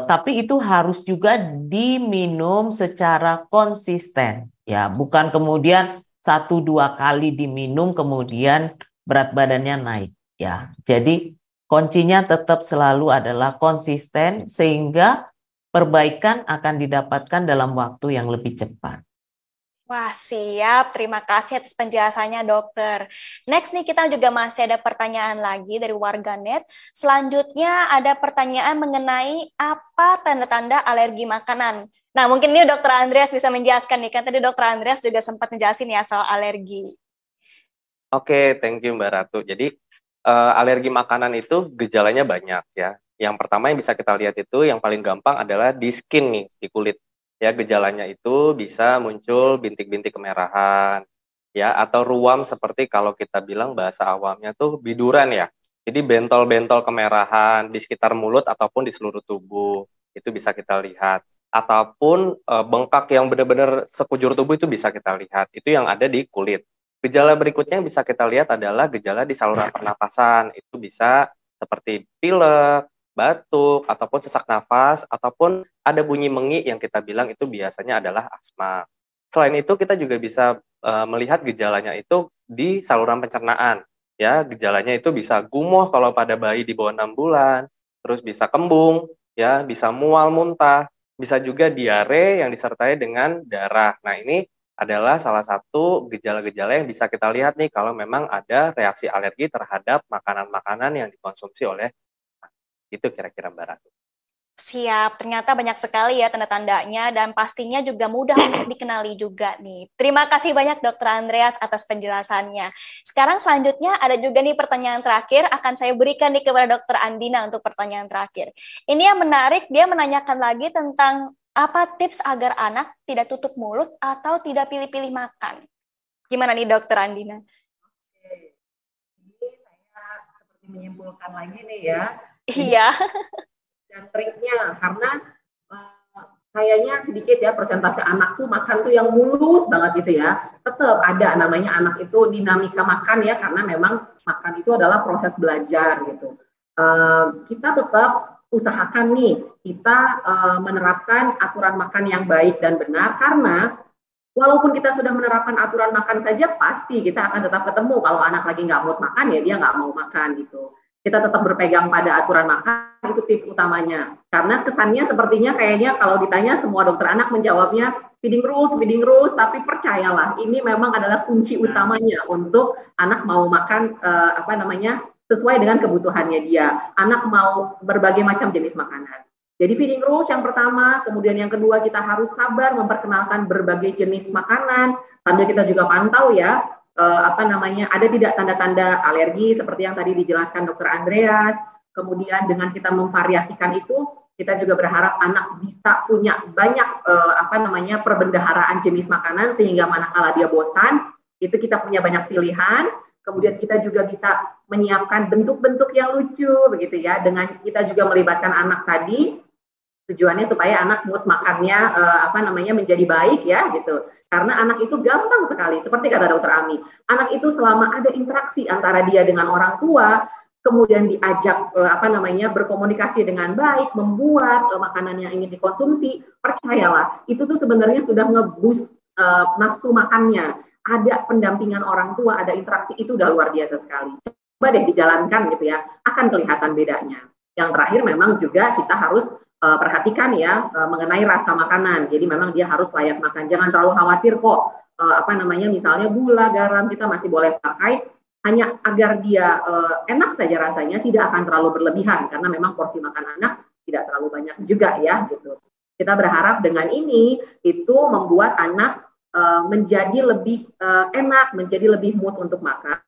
Tapi itu harus juga diminum secara konsisten ya, bukan kemudian 1-2 kali diminum kemudian berat badannya naik ya. Jadi kuncinya tetap selalu adalah konsisten sehingga perbaikan akan didapatkan dalam waktu yang lebih cepat. Wah, siap. Terima kasih atas penjelasannya, dokter. Next nih, kita juga masih ada pertanyaan lagi dari warganet. Selanjutnya ada pertanyaan mengenai apa tanda-tanda alergi makanan. Nah, mungkin ini dokter Andreas bisa menjelaskan nih. Kan tadi dokter Andreas juga sempat menjelasin ya soal alergi. Oke, thank you Mbak Ratu. Jadi, alergi makanan itu gejalanya banyak ya. Yang pertama yang bisa kita lihat itu, yang paling gampang adalah di skin nih, di kulit. Ya, gejalanya itu bisa muncul bintik-bintik kemerahan, ya, atau ruam seperti kalau kita bilang bahasa awamnya tuh biduran ya. Jadi bentol-bentol kemerahan di sekitar mulut ataupun di seluruh tubuh, itu bisa kita lihat. Ataupun bengkak yang benar-benar sekujur tubuh itu bisa kita lihat. Itu yang ada di kulit. Gejala berikutnya yang bisa kita lihat adalah gejala di saluran pernapasan. Itu bisa seperti pilek, batuk, ataupun sesak nafas, ataupun ada bunyi mengi yang kita bilang itu biasanya adalah asma. Selain itu kita juga bisa melihat gejalanya itu di saluran pencernaan. Ya, gejalanya itu bisa gumoh kalau pada bayi di bawah 6 bulan, terus bisa kembung, ya, bisa mual muntah, bisa juga diare yang disertai dengan darah. Nah, ini adalah salah satu gejala-gejala yang bisa kita lihat nih kalau memang ada reaksi alergi terhadap makanan-makanan yang dikonsumsi oleh itu kira-kira Mbak Ratu. Siap, ternyata banyak sekali ya tanda-tandanya dan pastinya juga mudah untuk dikenali juga nih. Terima kasih banyak Dokter Andreas atas penjelasannya. Sekarang selanjutnya ada juga nih pertanyaan terakhir akan saya berikan nih kepada Dokter Andina untuk pertanyaan terakhir. Ini yang menarik, dia menanyakan lagi tentang apa tips agar anak tidak tutup mulut atau tidak pilih-pilih makan. Gimana nih Dokter Andina? Oke. Ini saya seperti menyimpulkan lagi nih ya. Iya. Dan triknya karena kayaknya sedikit ya persentase anak tuh makan tuh yang mulus banget gitu ya. Tetap ada namanya anak itu dinamika makan ya karena memang makan itu adalah proses belajar gitu. Kita tetap usahakan nih kita menerapkan aturan makan yang baik dan benar karena walaupun kita sudah menerapkan aturan makan saja pasti kita akan tetap ketemu kalau anak lagi nggak mau makan ya dia nggak mau makan gitu. Kita tetap berpegang pada aturan makan, itu tips utamanya. Karena kesannya sepertinya kayaknya kalau ditanya semua dokter anak menjawabnya feeding rules, tapi percayalah ini memang adalah kunci utamanya untuk anak mau makan sesuai dengan kebutuhannya dia. Anak mau berbagai macam jenis makanan. Jadi feeding rules yang pertama, kemudian yang kedua kita harus sabar memperkenalkan berbagai jenis makanan, sambil kita juga pantau ya. Ada tidak tanda-tanda alergi seperti yang tadi dijelaskan Dokter Andreas. Kemudian dengan kita memvariasikan itu, kita juga berharap anak bisa punya banyak perbendaharaan jenis makanan sehingga manakala dia bosan, itu kita punya banyak pilihan. Kemudian kita juga bisa menyiapkan bentuk-bentuk yang lucu begitu ya, dengan kita juga melibatkan anak tadi. Tujuannya supaya anak mood makannya menjadi baik ya gitu. Karena anak itu gampang sekali, seperti kata Dokter Ami. Anak itu selama ada interaksi antara dia dengan orang tua, kemudian diajak berkomunikasi dengan baik, membuat makanan yang ingin dikonsumsi, percayalah itu tuh sebenarnya sudah nge-boost nafsu makannya. Ada pendampingan orang tua, ada interaksi, itu udah luar biasa sekali. Coba deh dijalankan gitu ya, akan kelihatan bedanya. Yang terakhir memang juga kita harus perhatikan ya mengenai rasa makanan. Jadi memang dia harus layak makan. Jangan terlalu khawatir kok misalnya gula, garam kita masih boleh pakai hanya agar dia enak saja rasanya, tidak akan terlalu berlebihan karena memang porsi makan anak tidak terlalu banyak juga ya gitu. Kita berharap dengan ini itu membuat anak menjadi lebih enak, menjadi lebih mood untuk makan.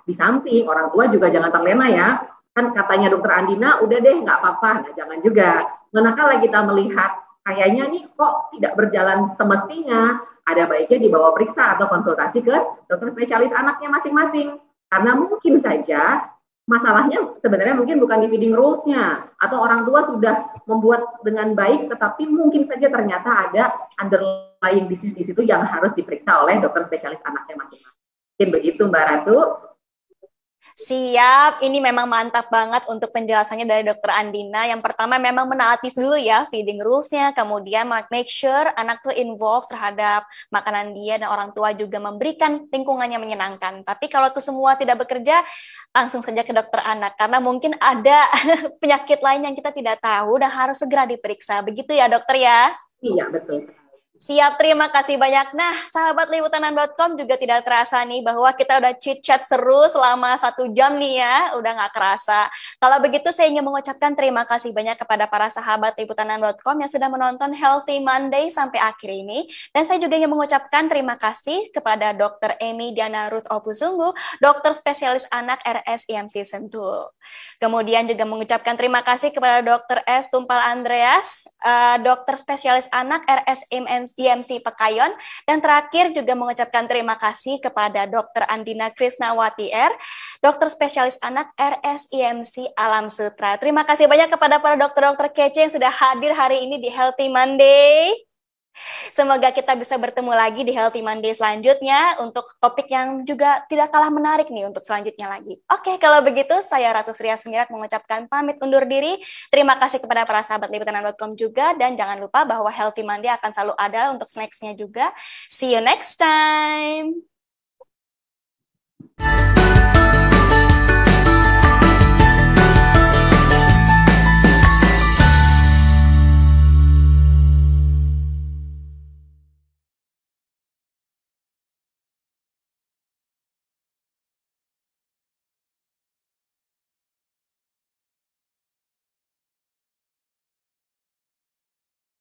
Di samping orang tua juga jangan terlena ya. Kan katanya Dokter Andina, udah deh nggak apa-apa. Nah jangan juga. Manakala kita melihat kayaknya nih kok tidak berjalan semestinya, ada baiknya dibawa periksa atau konsultasi ke dokter spesialis anaknya masing-masing. Karena mungkin saja masalahnya sebenarnya mungkin bukan di feeding rules-nya, atau orang tua sudah membuat dengan baik, tetapi mungkin saja ternyata ada underlying disease di situ yang harus diperiksa oleh dokter spesialis anaknya masing-masing. Mungkin begitu Mbak Ratu. Siap, ini memang mantap banget untuk penjelasannya dari Dokter Andina. Yang pertama memang menaati dulu ya feeding rules-nya, kemudian make sure anak tuh involved terhadap makanan dia dan orang tua juga memberikan lingkungan yang menyenangkan. Tapi kalau itu semua tidak bekerja, langsung saja ke dokter anak karena mungkin ada penyakit lain yang kita tidak tahu dan harus segera diperiksa. Begitu ya dokter ya? Iya, betul. Siap, terima kasih banyak. Nah, sahabat liputan6.com juga tidak terasa nih bahwa kita udah chit-chat seru selama 1 jam nih ya, udah nggak kerasa. Kalau begitu saya ingin mengucapkan terima kasih banyak kepada para sahabat liputan6.com yang sudah menonton Healthy Monday sampai akhir ini. Dan saya juga ingin mengucapkan terima kasih kepada Dr. Emy Diana Ruth Opusunggu, dokter spesialis anak RSIMC Sentul. Kemudian juga mengucapkan terima kasih kepada Dr. S. Tumpal Andreas, dokter spesialis anak RSIMC Pekayon, dan terakhir juga mengucapkan terima kasih kepada Dr. Andina Krisnawati R, dokter spesialis anak RSIMC Alam Sutra. Terima kasih banyak kepada para dokter-dokter kece yang sudah hadir hari ini di Healthy Monday. Semoga kita bisa bertemu lagi di Healthy Monday selanjutnya untuk topik yang juga tidak kalah menarik nih untuk selanjutnya lagi. Oke, kalau begitu saya Ratu Sria Sumirat mengucapkan pamit undur diri. Terima kasih kepada para sahabat liputan.com juga dan jangan lupa bahwa Healthy Monday akan selalu ada untuk snacks-nya juga. See you next time.